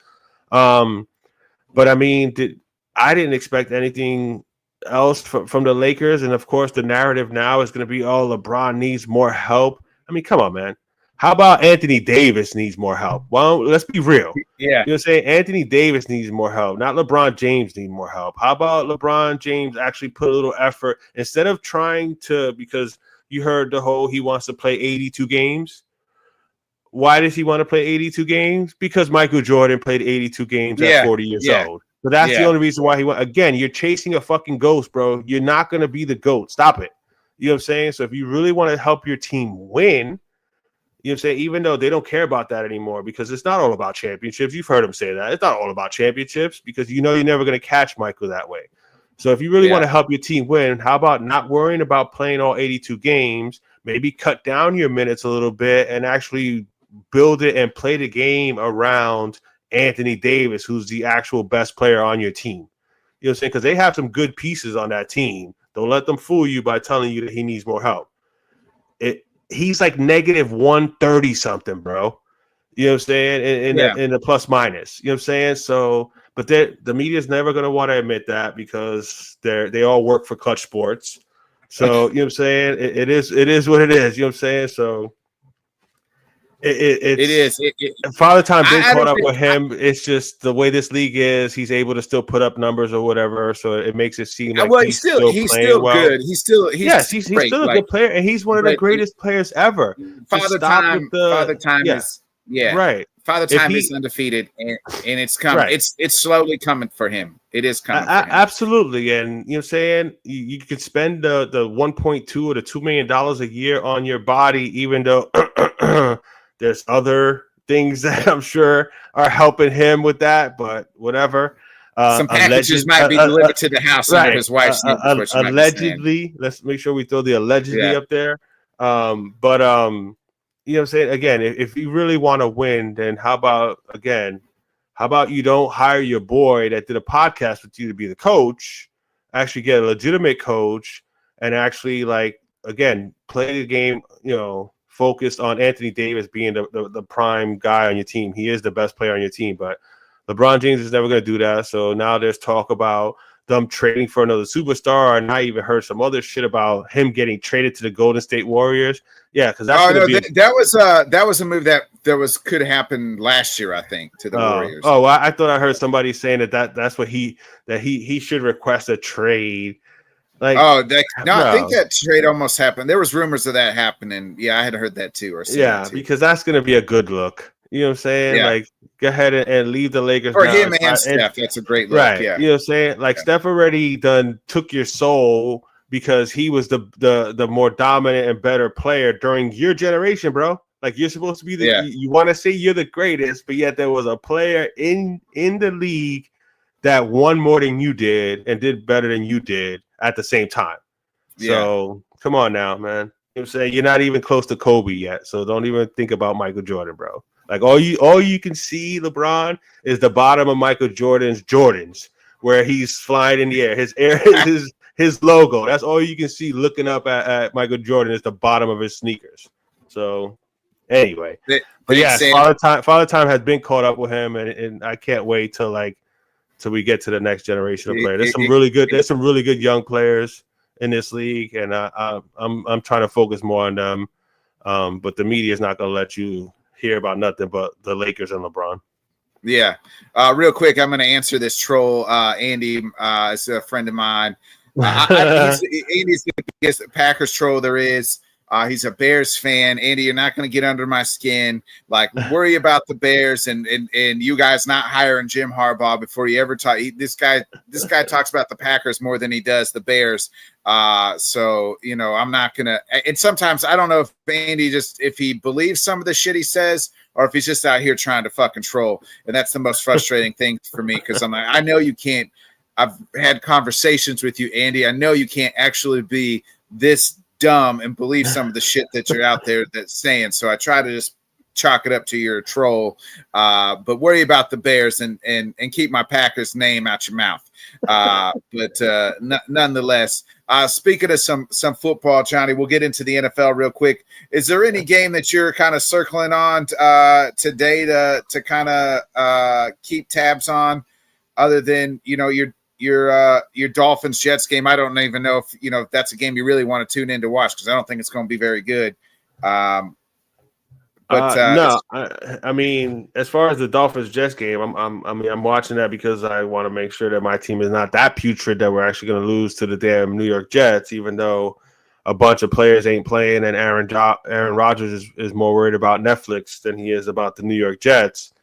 But I mean, I didn't expect anything else from the Lakers, and of course the narrative now is going to be, oh, LeBron needs more help. I mean, come on, man. How about Anthony Davis needs more help? Well, let's be real. Yeah. You know what I'm saying? Anthony Davis needs more help, not LeBron James need more help. How about LeBron James actually put a little effort instead of trying to, because you heard the whole he wants to play 82 games. Why does he want to play 82 games? Because Michael Jordan played 82 games at 40 years old. So that's the only reason why he went. Again, you're chasing a fucking ghost, bro. You're not going to be the GOAT. Stop it. You know what I'm saying? So if you really want to help your team win, you know what I'm saying? Even though they don't care about that anymore, because it's not all about championships. You've heard him say that. It's not all about championships, because you know you're never going to catch Michael that way. So if you really want to help your team win, how about not worrying about playing all 82 games, maybe cut down your minutes a little bit and actually build it and play the game around Anthony Davis, who's the actual best player on your team. You know what I'm saying? Because they have some good pieces on that team. Don't let them fool you by telling you that he needs more help. He's like negative 130 something, bro. You know what I'm saying? In the plus minus. You know what I'm saying? So, but the media's never going to want to admit that, because they all work for Clutch Sports. So, you know what I'm saying? It is what it is. You know what I'm saying? So it is. Father Time been caught up with him. It's just the way this league is. He's able to still put up numbers or whatever, so it makes it seem like he's still playing well. Good. He's still a good player, and he's one of the greatest players ever. Father Time is right. Father Time is undefeated, and it's coming. Right. It's slowly coming for him. It is coming. For him. Absolutely, and you know what I'm saying, you could spend the 1.2 or the $2 million a year on your body, even though there's other things that I'm sure are helping him with that, but whatever. Some packages might be delivered to the house under his wife's name. Allegedly, let's make sure we throw the allegedly up there. You know what I'm saying? Again, if you really want to win, then how about you don't hire your boy that did a podcast with you to be the coach, actually get a legitimate coach, and actually, like, again, play the game, you know, focused on Anthony Davis being the prime guy on your team. He is the best player on your team, but LeBron James is never going to do that. So now there's talk about them trading for another superstar, and I even heard some other shit about him getting traded to the Golden State Warriors. Yeah, because that's that was a move that could happen last year, I think, to the Warriors. Oh, well, I thought I heard somebody saying that's what he should request a trade. Like, I think that trade almost happened. There was rumors of that happening. Yeah, I had heard that too. Because that's going to be a good look. You know what I'm saying? Yeah. Like, go ahead and leave the Lakers. For him and Steph, that's a great look. Right. Yeah. You know what I'm saying? Like, Steph already took your soul because he was the more dominant and better player during your generation, bro. Like, you're supposed to be you want to say you're the greatest, but yet there was a player in the league that won more than you did and did better than you did at the same time. So come on now, man. You know what I'm saying? You're not even close to Kobe yet. So don't even think about Michael Jordan, bro. Like, all you can see, LeBron, is the bottom of Michael Jordan's Jordans, where he's flying in the air. His logo. That's all you can see looking up at Michael Jordan, is the bottom of his sneakers. So anyway. Father Time has been caught up with him, and I can't wait till we get to the next generation of players. There's some really good young players in this league, and I'm trying to focus more on them. But the media is not going to let you hear about nothing but the Lakers and LeBron. Yeah. Real quick, I'm going to answer this troll. Andy is a friend of mine. Andy's the biggest Packers troll there is. He's a Bears fan. Andy, you're not going to get under my skin. Like, worry about the Bears and you guys not hiring Jim Harbaugh before you ever talk. This guy talks about the Packers more than he does the Bears. So, you know, I'm not going to. And sometimes I don't know if Andy if he believes some of the shit he says or if he's just out here trying to fucking troll. And that's the most frustrating thing for me because I'm like, I know you can't. I've had conversations with you, Andy. I know you can't actually be this dumb and believe some of the shit that you're out there that's saying. So I try to just chalk it up to your troll, but worry about the Bears and keep my Packers name out your mouth. Nonetheless, speaking of some football, Johnny, we'll get into the NFL real quick. Is there any game that you're kind of circling on today to kind of keep tabs on other than, you know, your Dolphins Jets game? I don't even know if that's a game you really want to tune in to watch because I don't think it's going to be very good. No, I mean, as far as the Dolphins Jets game, I'm watching that because I want to make sure that my team is not that putrid that we're actually going to lose to the damn New York Jets, even though a bunch of players ain't playing and Aaron Rodgers is more worried about Netflix than he is about the New York Jets.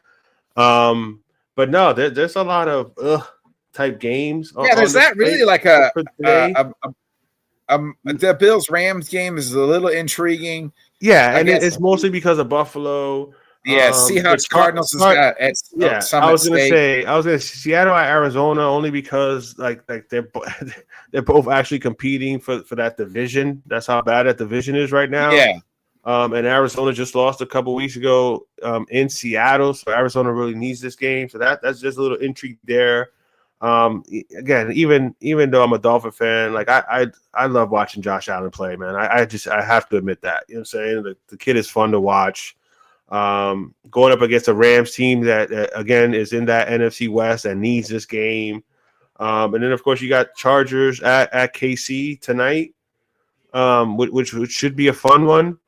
But no, there's a lot of type games. Yeah, there's that really like the Bills Rams game is a little intriguing. Yeah, and it's mostly because of Buffalo. Yeah, Seahawks Cardinals is at I was gonna say Seattle at Arizona only because like they're both actually competing for that division. That's how bad that division is right now. Yeah. And Arizona just lost a couple weeks ago in Seattle, so Arizona really needs this game. So that's just a little intrigue there. Again, even though I'm a Dolphin fan, like I love watching Josh Allen play, man. I have to admit that. You know what I'm saying? The kid is fun to watch. Going up against a Rams team that again is in that NFC West and needs this game. And then of course you got Chargers at KC tonight, which should be a fun one.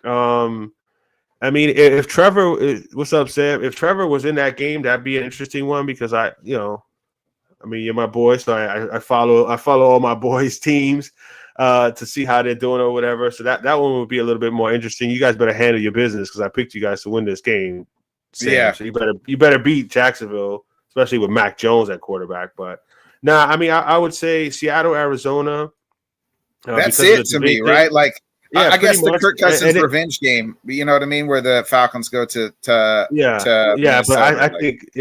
I mean, if Trevor, what's up, Sam? If Trevor was in that game, that'd be an interesting one because I mean, you're my boy, so I follow all my boys' teams to see how they're doing or whatever. So that one would be a little bit more interesting. You guys better handle your business because I picked you guys to win this game. Sam. Yeah. So you better beat Jacksonville, especially with Mac Jones at quarterback. But I mean, I would say Seattle, Arizona. That's it to me, right? Like. Yeah, I guess the Kirk Cousins revenge game, you know what I mean, where the Falcons go to but I think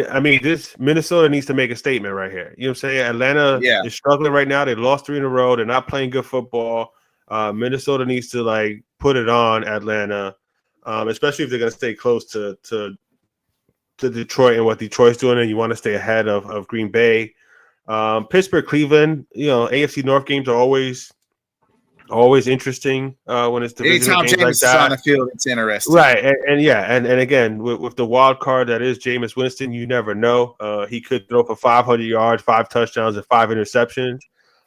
this Minnesota needs to make a statement right here. You know what I'm saying? Atlanta is struggling right now. They lost 3 in a row. They're not playing good football. Minnesota needs to like put it on Atlanta, especially if they're going to stay close to Detroit and what Detroit's doing, and you want to stay ahead of Green Bay. Pittsburgh, Cleveland. You know, AFC North games are always interesting when it's divisional games like that. On the field, it's interesting, right? And again, with the wild card that is Jameis Winston, you never know. He could throw for 500 yards, 5 touchdowns, and 5 interceptions.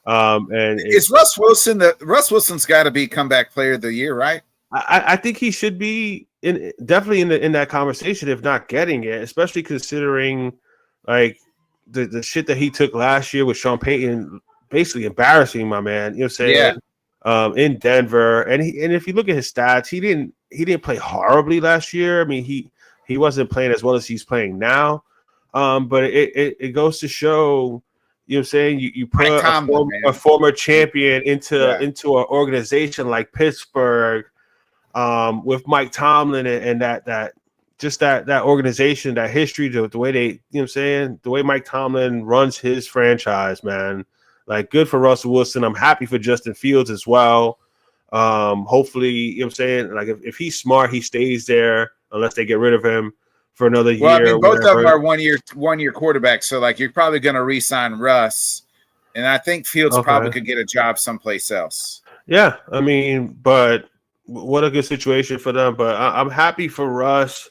And is Russ Wilson Russ Wilson's got to be comeback player of the year, right? I think he should be definitely in that conversation, if not getting it, especially considering like the shit that he took last year with Sean Payton, basically embarrassing my man. You know what I'm saying? Yeah. In Denver, and if you look at his stats, he didn't play horribly last year. I mean, he wasn't playing as well as he's playing now. But it goes to show, you know what I'm saying, you put a former champion into an organization like Pittsburgh, with Mike Tomlin and that organization, that history, the way they, you know what I'm saying, the way Mike Tomlin runs his franchise, man. Like, good for Russell Wilson. I'm happy for Justin Fields as well. Hopefully, you know what I'm saying? Like, if he's smart, he stays there unless they get rid of him for another year. Well, I mean, both of them are one year quarterbacks. So, like, you're probably going to re-sign Russ. And I think Fields probably could get a job someplace else. Yeah, I mean, but what a good situation for them. But I'm happy for Russ.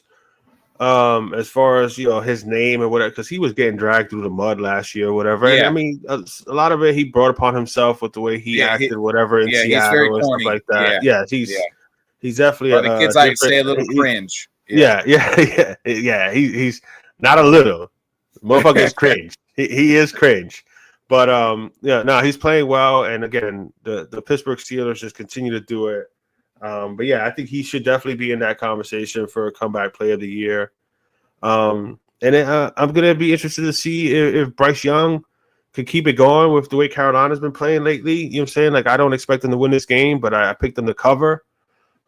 As far as, you know, his name and whatever, because he was getting dragged through the mud last year or whatever. Yeah. And I mean, a lot of it he brought upon himself with the way he acted, whatever, in Seattle and stuff like that. Yeah, he's definitely the kids like to say a little cringe. Yeah. He's not a little. Motherfucker is cringe. He is cringe. But he's playing well. And again, the Pittsburgh Steelers just continue to do it. But yeah, I think he should definitely be in that conversation for a comeback player of the year. And then I'm gonna be interested to see if Bryce Young could keep it going with the way Carolina's been playing lately. You know what I'm saying? Like, I don't expect them to win this game, but I picked them to cover.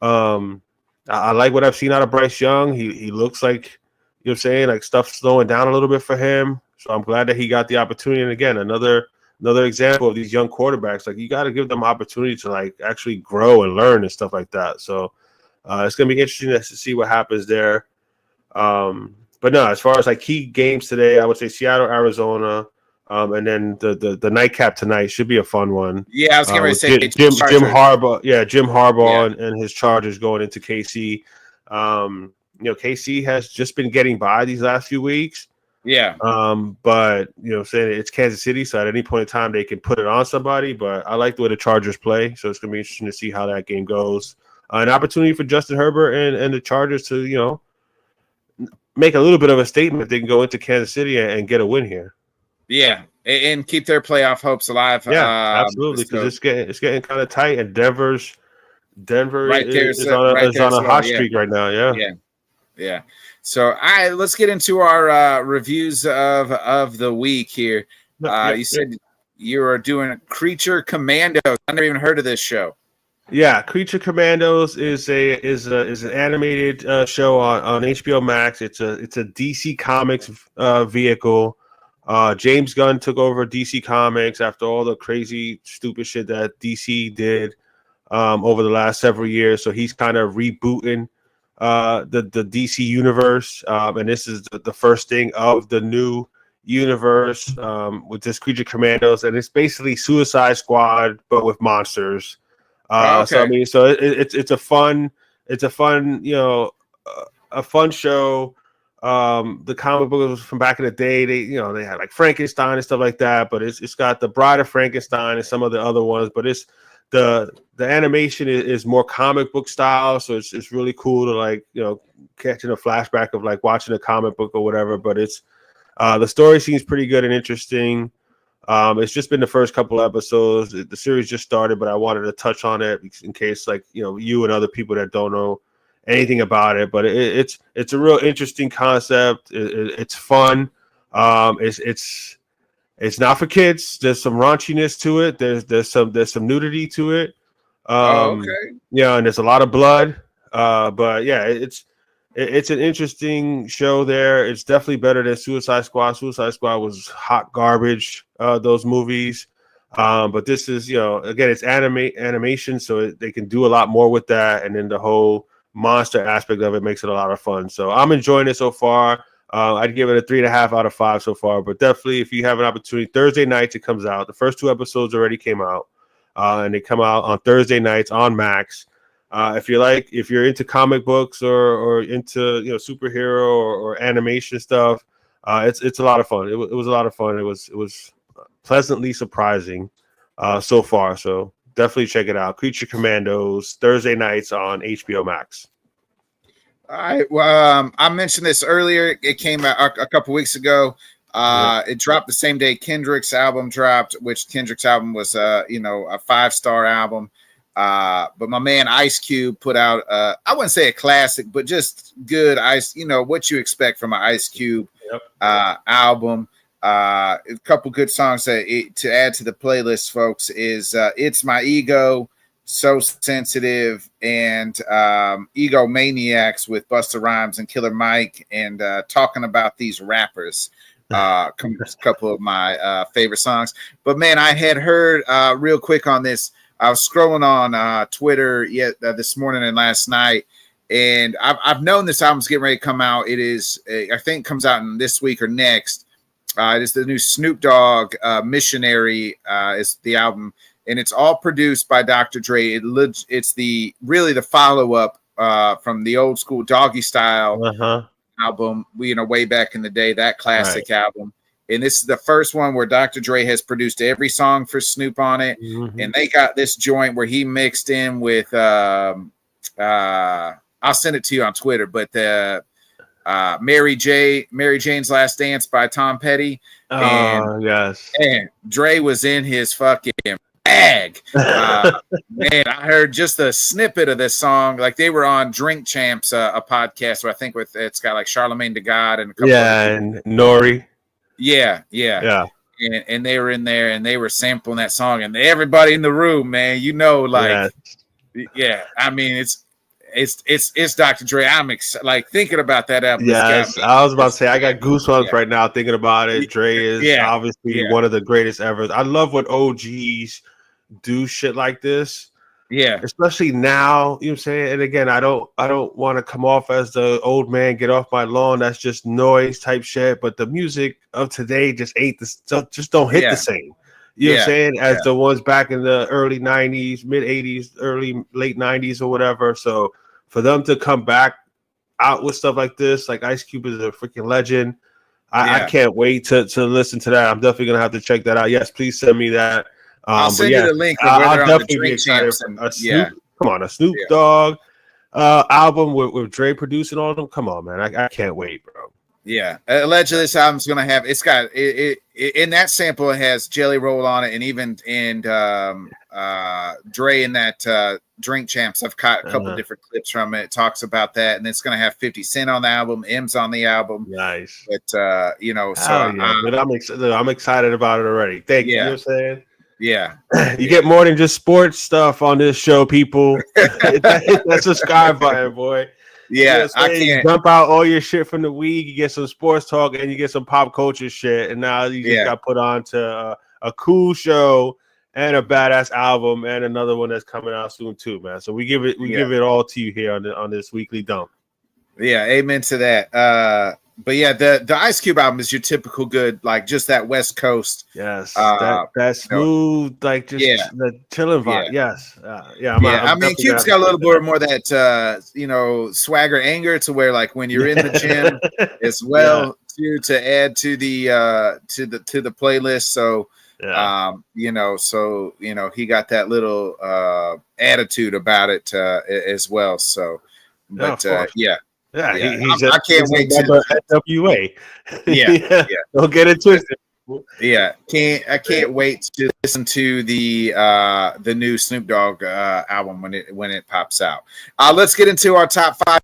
I like what I've seen out of Bryce Young. He looks like, you know what I'm saying, like stuff's slowing down a little bit for him. So I'm glad that he got the opportunity. And again, another example of these young quarterbacks. Like, you got to give them opportunity to like actually grow and learn and stuff like that. So it's gonna be interesting to see what happens there. But no, as far as like key games today, I would say Seattle, Arizona, and then the nightcap tonight should be a fun one. Yeah, I was getting ready to say Jim Harbaugh. Yeah, Jim Harbaugh Yeah. and his Chargers going into KC. KC has just been getting by these last few weeks. Yeah. But saying it's Kansas City, so at any point in time they can put it on somebody. But I like the way the Chargers play, so it's gonna be interesting to see how that game goes. An opportunity for Justin Herbert and the Chargers to make a little bit of a statement if they can go into Kansas City and get a win here. Yeah, and keep their playoff hopes alive. Yeah, absolutely, because it's getting kind of tight, and Denver is on a hot streak right now. Yeah. So, all right, let's get into our reviews of the week here. You said you were doing Creature Commandos. I never even heard of this show. Yeah, Creature Commandos is an animated show on HBO Max. It's a DC Comics vehicle. James Gunn took over DC Comics after all the crazy, stupid shit that DC did over the last several years. So he's kind of rebooting the DC universe, and this is the first thing of the new universe with this Creature Commandos, and it's basically Suicide Squad but with monsters. Okay. So I mean, it's a fun a fun show. The comic book was from back in the day. They had like Frankenstein and stuff like that, but it's got the Bride of Frankenstein and some of the other ones. But it's the animation is more comic book style, so it's really cool to catching a flashback of like watching a comic book or whatever. But it's the story seems pretty good and interesting. It's just been the first couple episodes. The series just started, but I wanted to touch on it in case you and other people that don't know anything about it. But it's a real interesting concept. It's fun. It's not for kids. There's some raunchiness to it. There's some nudity to it. Okay. Yeah, and there's a lot of blood. But yeah, it's an interesting show there. It's definitely better than Suicide Squad. Suicide Squad was hot garbage, those movies. But this is, again, it's animation, so they can do a lot more with that. And then the whole monster aspect of it makes it a lot of fun. So I'm enjoying it so far. I'd give it a 3.5 out of 5 so far. But definitely, if you have an opportunity, Thursday nights it comes out. The first 2 episodes already came out. And they come out on Thursday nights on Max. If you're into comic books or into superhero or animation stuff, it's a lot of fun. It was a lot of fun. It was pleasantly surprising so far. So definitely check it out. Creature Commandos, Thursday nights on HBO Max. All right. Well, I mentioned this earlier. It came out a couple weeks ago. It dropped the same day Kendrick's album dropped, which Kendrick's album was a 5-star album. But my man Ice Cube put out I wouldn't say a classic, but just good what you expect from an Ice Cube album. A couple good songs to add to the playlist, folks, is It's My Ego, So Sensitive, and Egomaniacs with Busta Rhymes and Killer Mike, and Talking About These Rappers. A couple of my favorite songs. But man, I had heard real quick on this. I was scrolling on Twitter this morning and last night, and I've known this album's getting ready to come out. It is, I think, it comes out in this week or next. It is the new Snoop Dogg Missionary is the album, and it's all produced by Dr. Dre. It's really the follow up from the old school Doggy Style album. Way back in the day, that classic album. And this is the first one where Dr. Dre has produced every song for Snoop on it. Mm-hmm. And they got this joint where he mixed in with, I'll send it to you on Twitter, but Mary Jane's Last Dance by Tom Petty. Yes. And Dre was in his fucking bag. Man, I heard just a snippet of this song. Like they were on Drink Champs, a podcast where I think it's got like Charlemagne the God and a couple and Nori. Yeah. And they were in there and they were sampling that song, and everybody in the room, man, like, yeah. I mean, it's Dr. Dre. I'm like thinking about that album. Yes, I was about to say I got goosebumps right now thinking about it. Dre is obviously one of the greatest ever. I love when OGs do shit like this. Yeah, especially now, you know what I'm saying? And again, I don't want to come off as the old man, get off my lawn. That's just noise type shit. But the music of today just ain't just don't hit the same. You know what I'm saying? As the ones back in the early 90s, mid 80s, late 90s or whatever. So for them to come back out with stuff like this, like Ice Cube is a freaking legend. I can't wait to listen to that. I'm definitely gonna have to check that out. Yes, please send me that. I'll send you the link. I'll definitely be excited. A Snoop Dogg album with Dre producing all of them. Come on, man. I can't wait, bro. Yeah. Allegedly, this album's going to have, it's got, it in that sample, it has Jelly Roll on it, and even Dre in that Drink Champs. I've caught a couple different clips from it. It talks about that, and it's going to have 50 Cent on the album, M's on the album. Nice. But, I'm excited about it already. Thank you. You know what I'm saying? Yeah. You get more than just sports stuff on this show, people. That's a subscribe button, boy. Yeah, you know I can't dump out all your shit from the week. You get some sports talk and you get some pop culture shit, and now you just got put on to a cool show and a badass album and another one that's coming out soon too, man. So we give it all to you here on this weekly dump. Yeah, amen to that. But yeah, the Ice Cube album is your typical good, like just that West Coast. Yes, that smooth, like just the chilling vibe. Yes, I mean, Cube's got a little bit more that swagger, anger, to where like when you're in the gym as well to add to the playlist. So he got that little attitude about it as well. So, but I can't wait to NWA. Yeah. Don't get it twisted. Yeah, I can't wait to listen to the new Snoop Dogg album when it pops out. Let's get into our top five.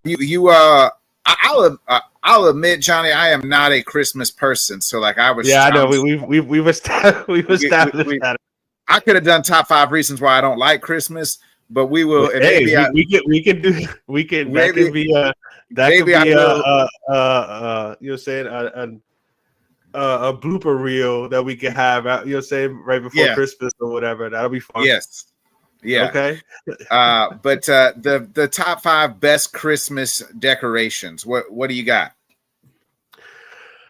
I'll admit, Johnny, I am not a Christmas person. So like I was. Yeah, I know. We've established that. I could have done top five reasons why I don't like Christmas, but we will. Hey, we can do. That could be a blooper reel that we can have out, right before Christmas or whatever. That'll be fun. Yes. Yeah. Okay. But the top five best Christmas decorations. What do you got?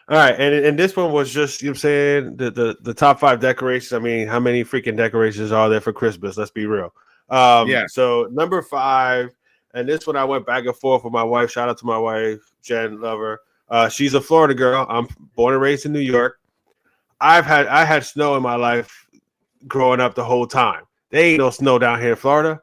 All right, and this one was just, the top five decorations. I mean, how many freaking decorations are there for Christmas? Let's be real. So number five, and this one I went back and forth with my wife. Shout out to my wife, Jen, love her. She's a Florida girl. I'm born and raised in New York. I had snow in my life growing up the whole time. There ain't no snow down here in Florida.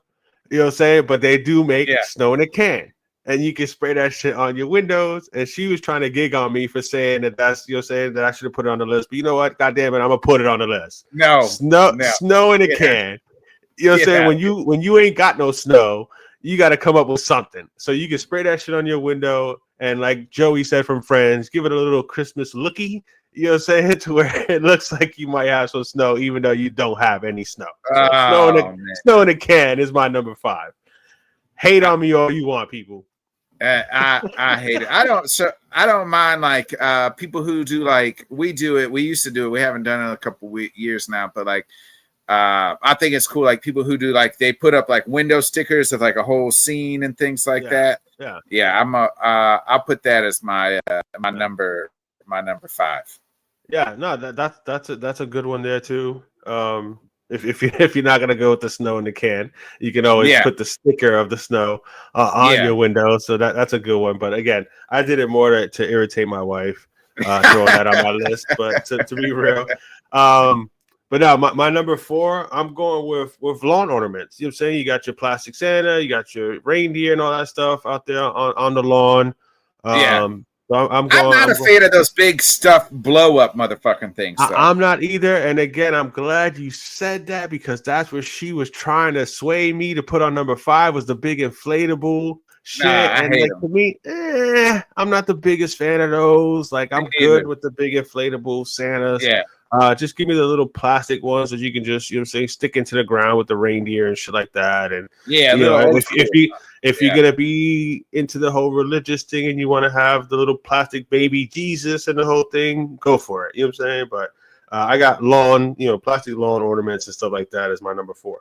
You know what I'm saying? But they do make snow in a can. And you can spray that shit on your windows. And she was trying to gig on me for saying that that I should have put it on the list. But you know what? God damn it, I'm gonna put it on the list. Snow in a can. You know what I'm saying? When you ain't got no snow, you got to come up with something. So you can spray that shit on your window, and like Joey said from Friends, give it a little Christmas looky. You know what I'm saying? To where it looks like you might have some snow, even though you don't have any snow. So snow in a can is my number five. Hate on me all you want, people. I hate it. I don't mind like people who do like we do it. We used to do it. We haven't done it in a couple years now, but like. I think it's cool, like people who do like they put up like window stickers of like a whole scene and things like that. I'll put that as my number five. Yeah, no, that's a good one there too. If you're not gonna go with the snow in the can, you can always put the sticker of the snow on your window. So that's a good one. But again, I did it more to irritate my wife, throwing that on my list. But to be real, but now my number four, I'm going with lawn ornaments. You know what I'm saying? You got your plastic Santa, you got your reindeer and all that stuff out there on the lawn. So I'm not a fan of those big stuff blow up motherfucking things. I'm not either. And again, I'm glad you said that because that's where she was trying to sway me to put on number 5 was the big inflatable shit. I and hate like them. to me, I'm not the biggest fan of those. Like I'm good with the big inflatable Santas. Yeah. Just give me the little plastic ones that you can just, stick into the ground with the reindeer and shit like that. And if you're gonna be into the whole religious thing and you want to have the little plastic baby Jesus and the whole thing, go for it. You know what I'm saying? But I got lawn, plastic lawn ornaments and stuff like that as my number 4.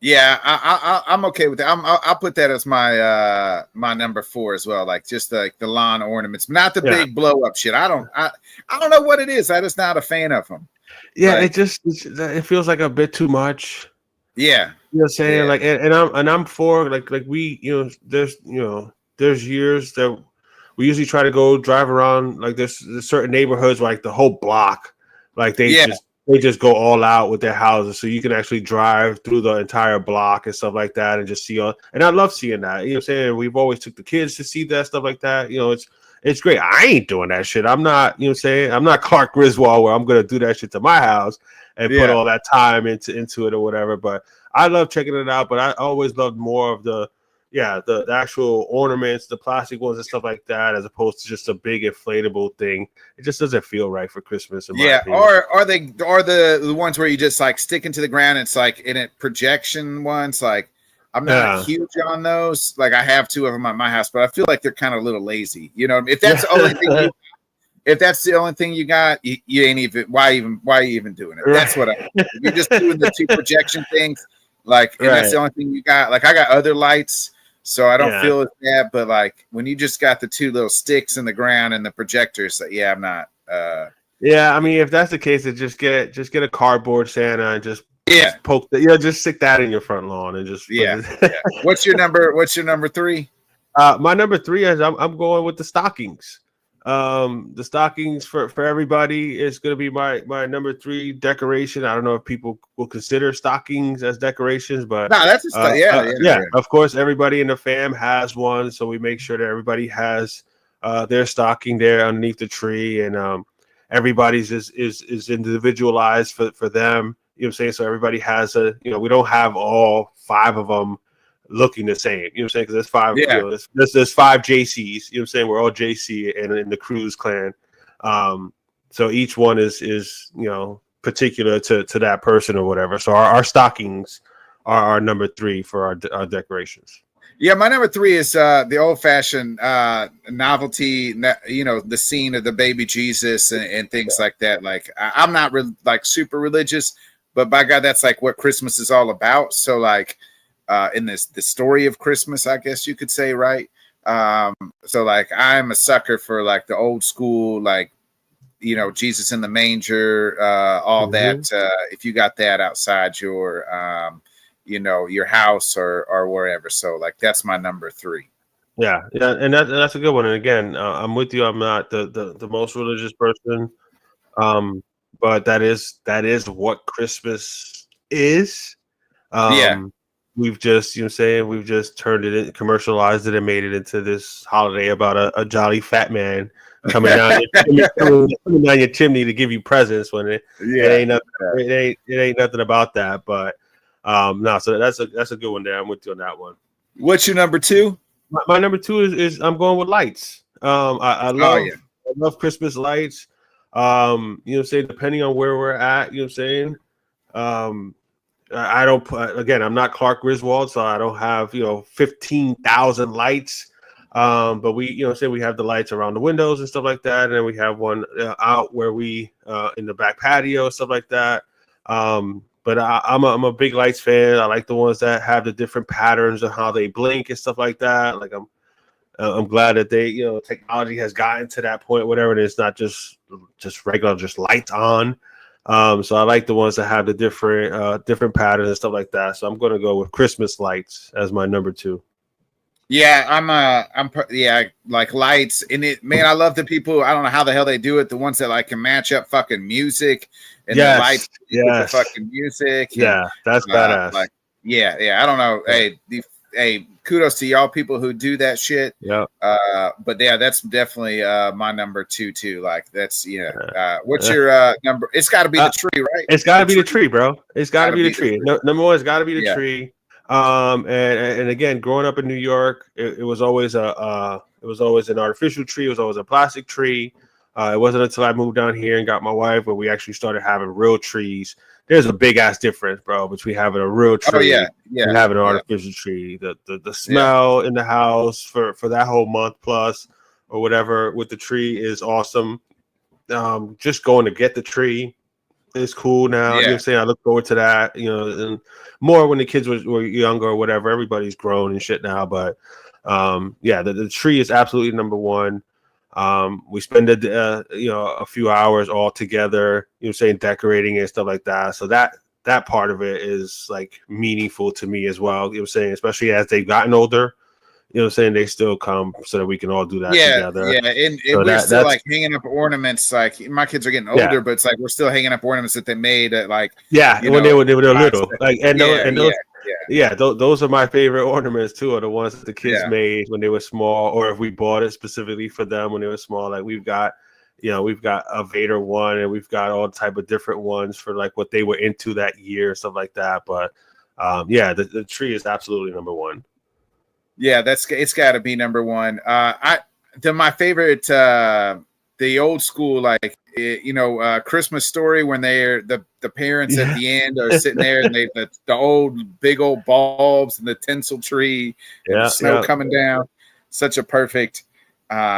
Yeah, I'm okay with that. I'll put that as my my number 4 as well. Like just like the lawn ornaments, not the big blow up shit. I don't know what it is. I'm just not a fan of them. Yeah, it feels like a bit too much. Yeah, you know what I'm saying? Yeah. Like, and I'm for like we, there's years that we usually try to go drive around. Like there's certain neighborhoods where, like the whole block, like they just go all out with their houses, so you can actually drive through the entire block and stuff like that, and just see all. And I love seeing that. You know what I'm saying? We've always took the kids to see that stuff like that. It's great. I ain't doing that shit. I'm not. You know what I'm saying? I'm not Clark Griswold where I'm gonna do that shit to my house and put all that time into it or whatever. But I love checking it out. But I always loved more of the actual ornaments, the plastic ones and stuff like that, as opposed to just a big inflatable thing. It just doesn't feel right for Christmas. Or are the ones where you just like stick into the ground? It's like in it projection ones. Like I'm not huge on those. Like I have 2 of them at my house, but I feel like they're kind of a little lazy. If that's the only thing if that's the only thing you got, you ain't even why are you even doing it? That's what you're just doing the 2 projection things. Like and that's the only thing you got. Like I got other lights. So I don't feel it's that, but like when you just got the 2 little sticks in the ground and the projectors, I'm not. I mean, if that's the case, then just get a cardboard Santa and just poke just stick that in your front lawn and just What's your number 3? My number 3 is I'm going with the stockings. The stockings for everybody is going to be my number 3 decoration. I don't know if people will consider stockings as decorations, but no, that's of course everybody in the fam has one, so we make sure that everybody has their stocking there underneath the tree, and everybody's is individualized for them. You know what I'm saying? So everybody has we don't have all 5 of them looking the same, you know what I'm saying? Because there's 5, there's 5 JCs, you know what I'm saying? We're all JC and in the Cruz clan. So each one is particular to that person or whatever. So our stockings are our number 3 for our decorations. Yeah, my number 3 is the old-fashioned novelty, the scene of the baby Jesus and things like that. Like I'm not like super religious, but by God, that's like what Christmas is all about. So like in the story of Christmas, I guess you could say, right? So like I'm a sucker for like the old school, like Jesus in the manger, all that. If you got that outside your your house or wherever, so like that's my number 3. And that's a good one. And again, I'm with you. I'm not the most religious person, but that is what Christmas is. We've just, we've just turned it in, commercialized it, and made it into this holiday about a jolly fat man coming down your chimney to give you presents when it ain't nothing about that. But no, so that's a good one there. I'm with you on that one. What's your number 2? My number 2 is I'm going with lights. I love Christmas lights. You know what I'm saying? Depending on where we're at, you know what I'm saying? I don't again, I'm not Clark Griswold, so I don't have 15,000 lights. But we say we have the lights around the windows and stuff like that, and then we have one out where we in the back patio, stuff like that. But I'm a big lights fan. I like the ones that have the different patterns of how they blink and stuff like that. Like I'm glad that they technology has gotten to that point, whatever. And it's not just regular, just lights on. So I like the ones that have the different patterns and stuff like that. So I'm going to go with Christmas lights as my number 2. Yeah, I'm like lights in it, man. I love the people. I don't know how the hell they do it. The ones that like can match up fucking music and the lights with the fucking music. Yeah, that's badass. Like, yeah. I don't know. Hey, kudos to y'all people who do that shit. Yeah. But yeah, that's definitely my number 2 too. Like that's what's your number? It's got to be the tree, right? It's got to be the tree, bro. It's got to be the tree. No, number one, it's got to be the Yeah. tree. And again, growing up in New York, it was always an artificial tree. It was always a plastic tree. It wasn't until I moved down here and got my wife where we actually started having real trees. There's a big ass difference, bro, between having a real tree and having an artificial tree. The smell in the house for that whole month plus or whatever with the tree is awesome. Just going to get the tree is cool now. You know what I'm saying? I look forward to that, and more when the kids were younger or whatever. Everybody's grown and shit now, but the tree is absolutely number one. We spend a few hours all together, decorating it and stuff like that. So that part of it is like meaningful to me as well. Especially as they've gotten older, they still come so that we can all do that together. Yeah, and we're still like hanging up ornaments. Like my kids are getting older, but it's like we're still hanging up ornaments that they made at like when they were little. Like those are my favorite ornaments too. Are the ones that the kids made when they were small, or if we bought it specifically for them when they were small. Like we've got a Vader one, and we've got all type of different ones for like what they were into that year, stuff like that. But the tree is absolutely number one. Yeah, it's got to be number one. My favorite, the old school, like Christmas Story, when they're the parents at the end are sitting there and the old big old bulbs and the tinsel tree, and the snow coming down. Such a perfect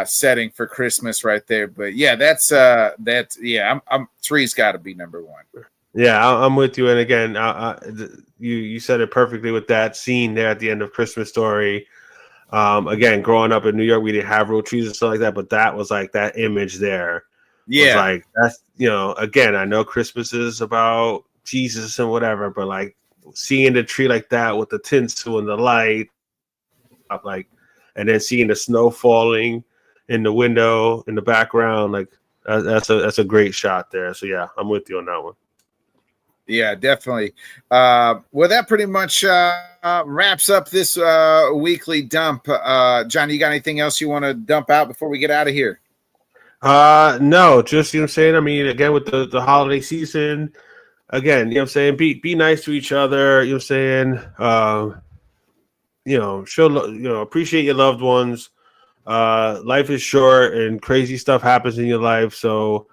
setting for Christmas right there. But tree's got to be number one. Yeah, I'm with you. And again, you said it perfectly with that scene there at the end of Christmas Story. Again, growing up in New York, we didn't have real trees and stuff like that, but that was like that image there. Yeah, like that's again, I know Christmas is about Jesus and whatever, but like seeing the tree like that with the tinsel and the light, and then seeing the snow falling in the window in the background, like that's a great shot there. So yeah, I'm with you on that one. Yeah, definitely. Well, that pretty much wraps up this weekly dump. John, you got anything else you want to dump out before we get out of here? No, just, I mean, again, with the holiday season, again, be nice to each other, show, appreciate your loved ones. Life is short and crazy stuff happens in your life. So,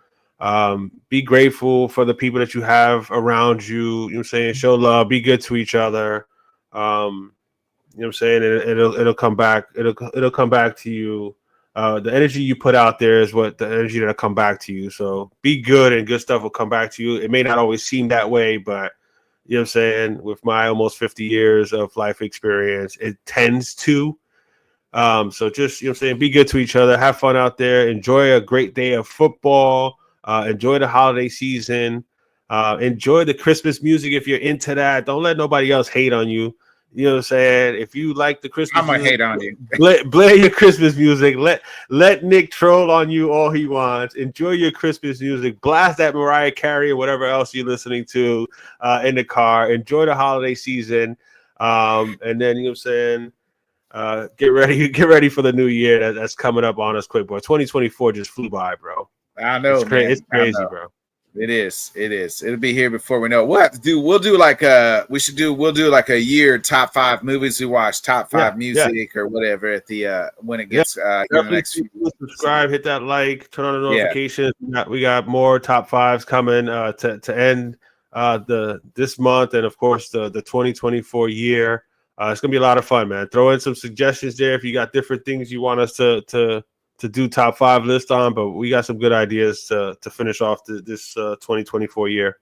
be grateful for the people that you have around you. Show love, be good to each other. It'll come back. It'll come back to you. The energy you put out there is what the energy that'll come back to you. So be good, and good stuff will come back to you. It may not always seem that way, but with my almost 50 years of life experience, it tends to. So just be good to each other. Have fun out there. Enjoy a great day of football. Enjoy the holiday season. Enjoy the Christmas music if you're into that. Don't let nobody else hate on you. You know what I'm saying? If you like the Christmas I might music, hate on you. Play your Christmas music. Let Nick troll on you all he wants. Enjoy your Christmas music. Blast that Mariah Carey or whatever else you're listening to in the car. Enjoy the holiday season. And then get ready for the new year that's coming up on us quick, boy. 2024 just flew by, bro. I know, it's crazy, bro. It is. It'll be here before we know. We'll have to do. We'll do like a year top 5 movies we watch, top 5 music or whatever at the when it gets next few weeks. Subscribe, hit that like, turn on the notifications. We got more top 5s coming to end this month, and of course the 2024 year. It's gonna be a lot of fun, man. Throw in some suggestions there if you got different things you want us to do top 5 list on, but we got some good ideas to finish off this 2024 year.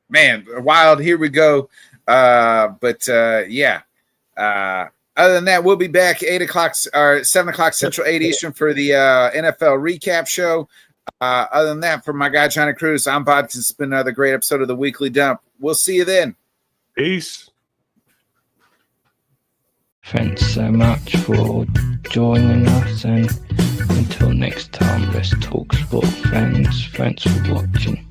Man, wild. Here we go. Other than that, we'll be back 8 o'clock or 7 o'clock Central, 8 Eastern for the NFL recap show. Other than that, for my guy Johnny Cruz, I'm Bodkins. It's been another great episode of the Weekly Dump. We'll see you then. Peace. Thanks so much for joining us, and until next time, let's talk sport, fans. Thanks for watching.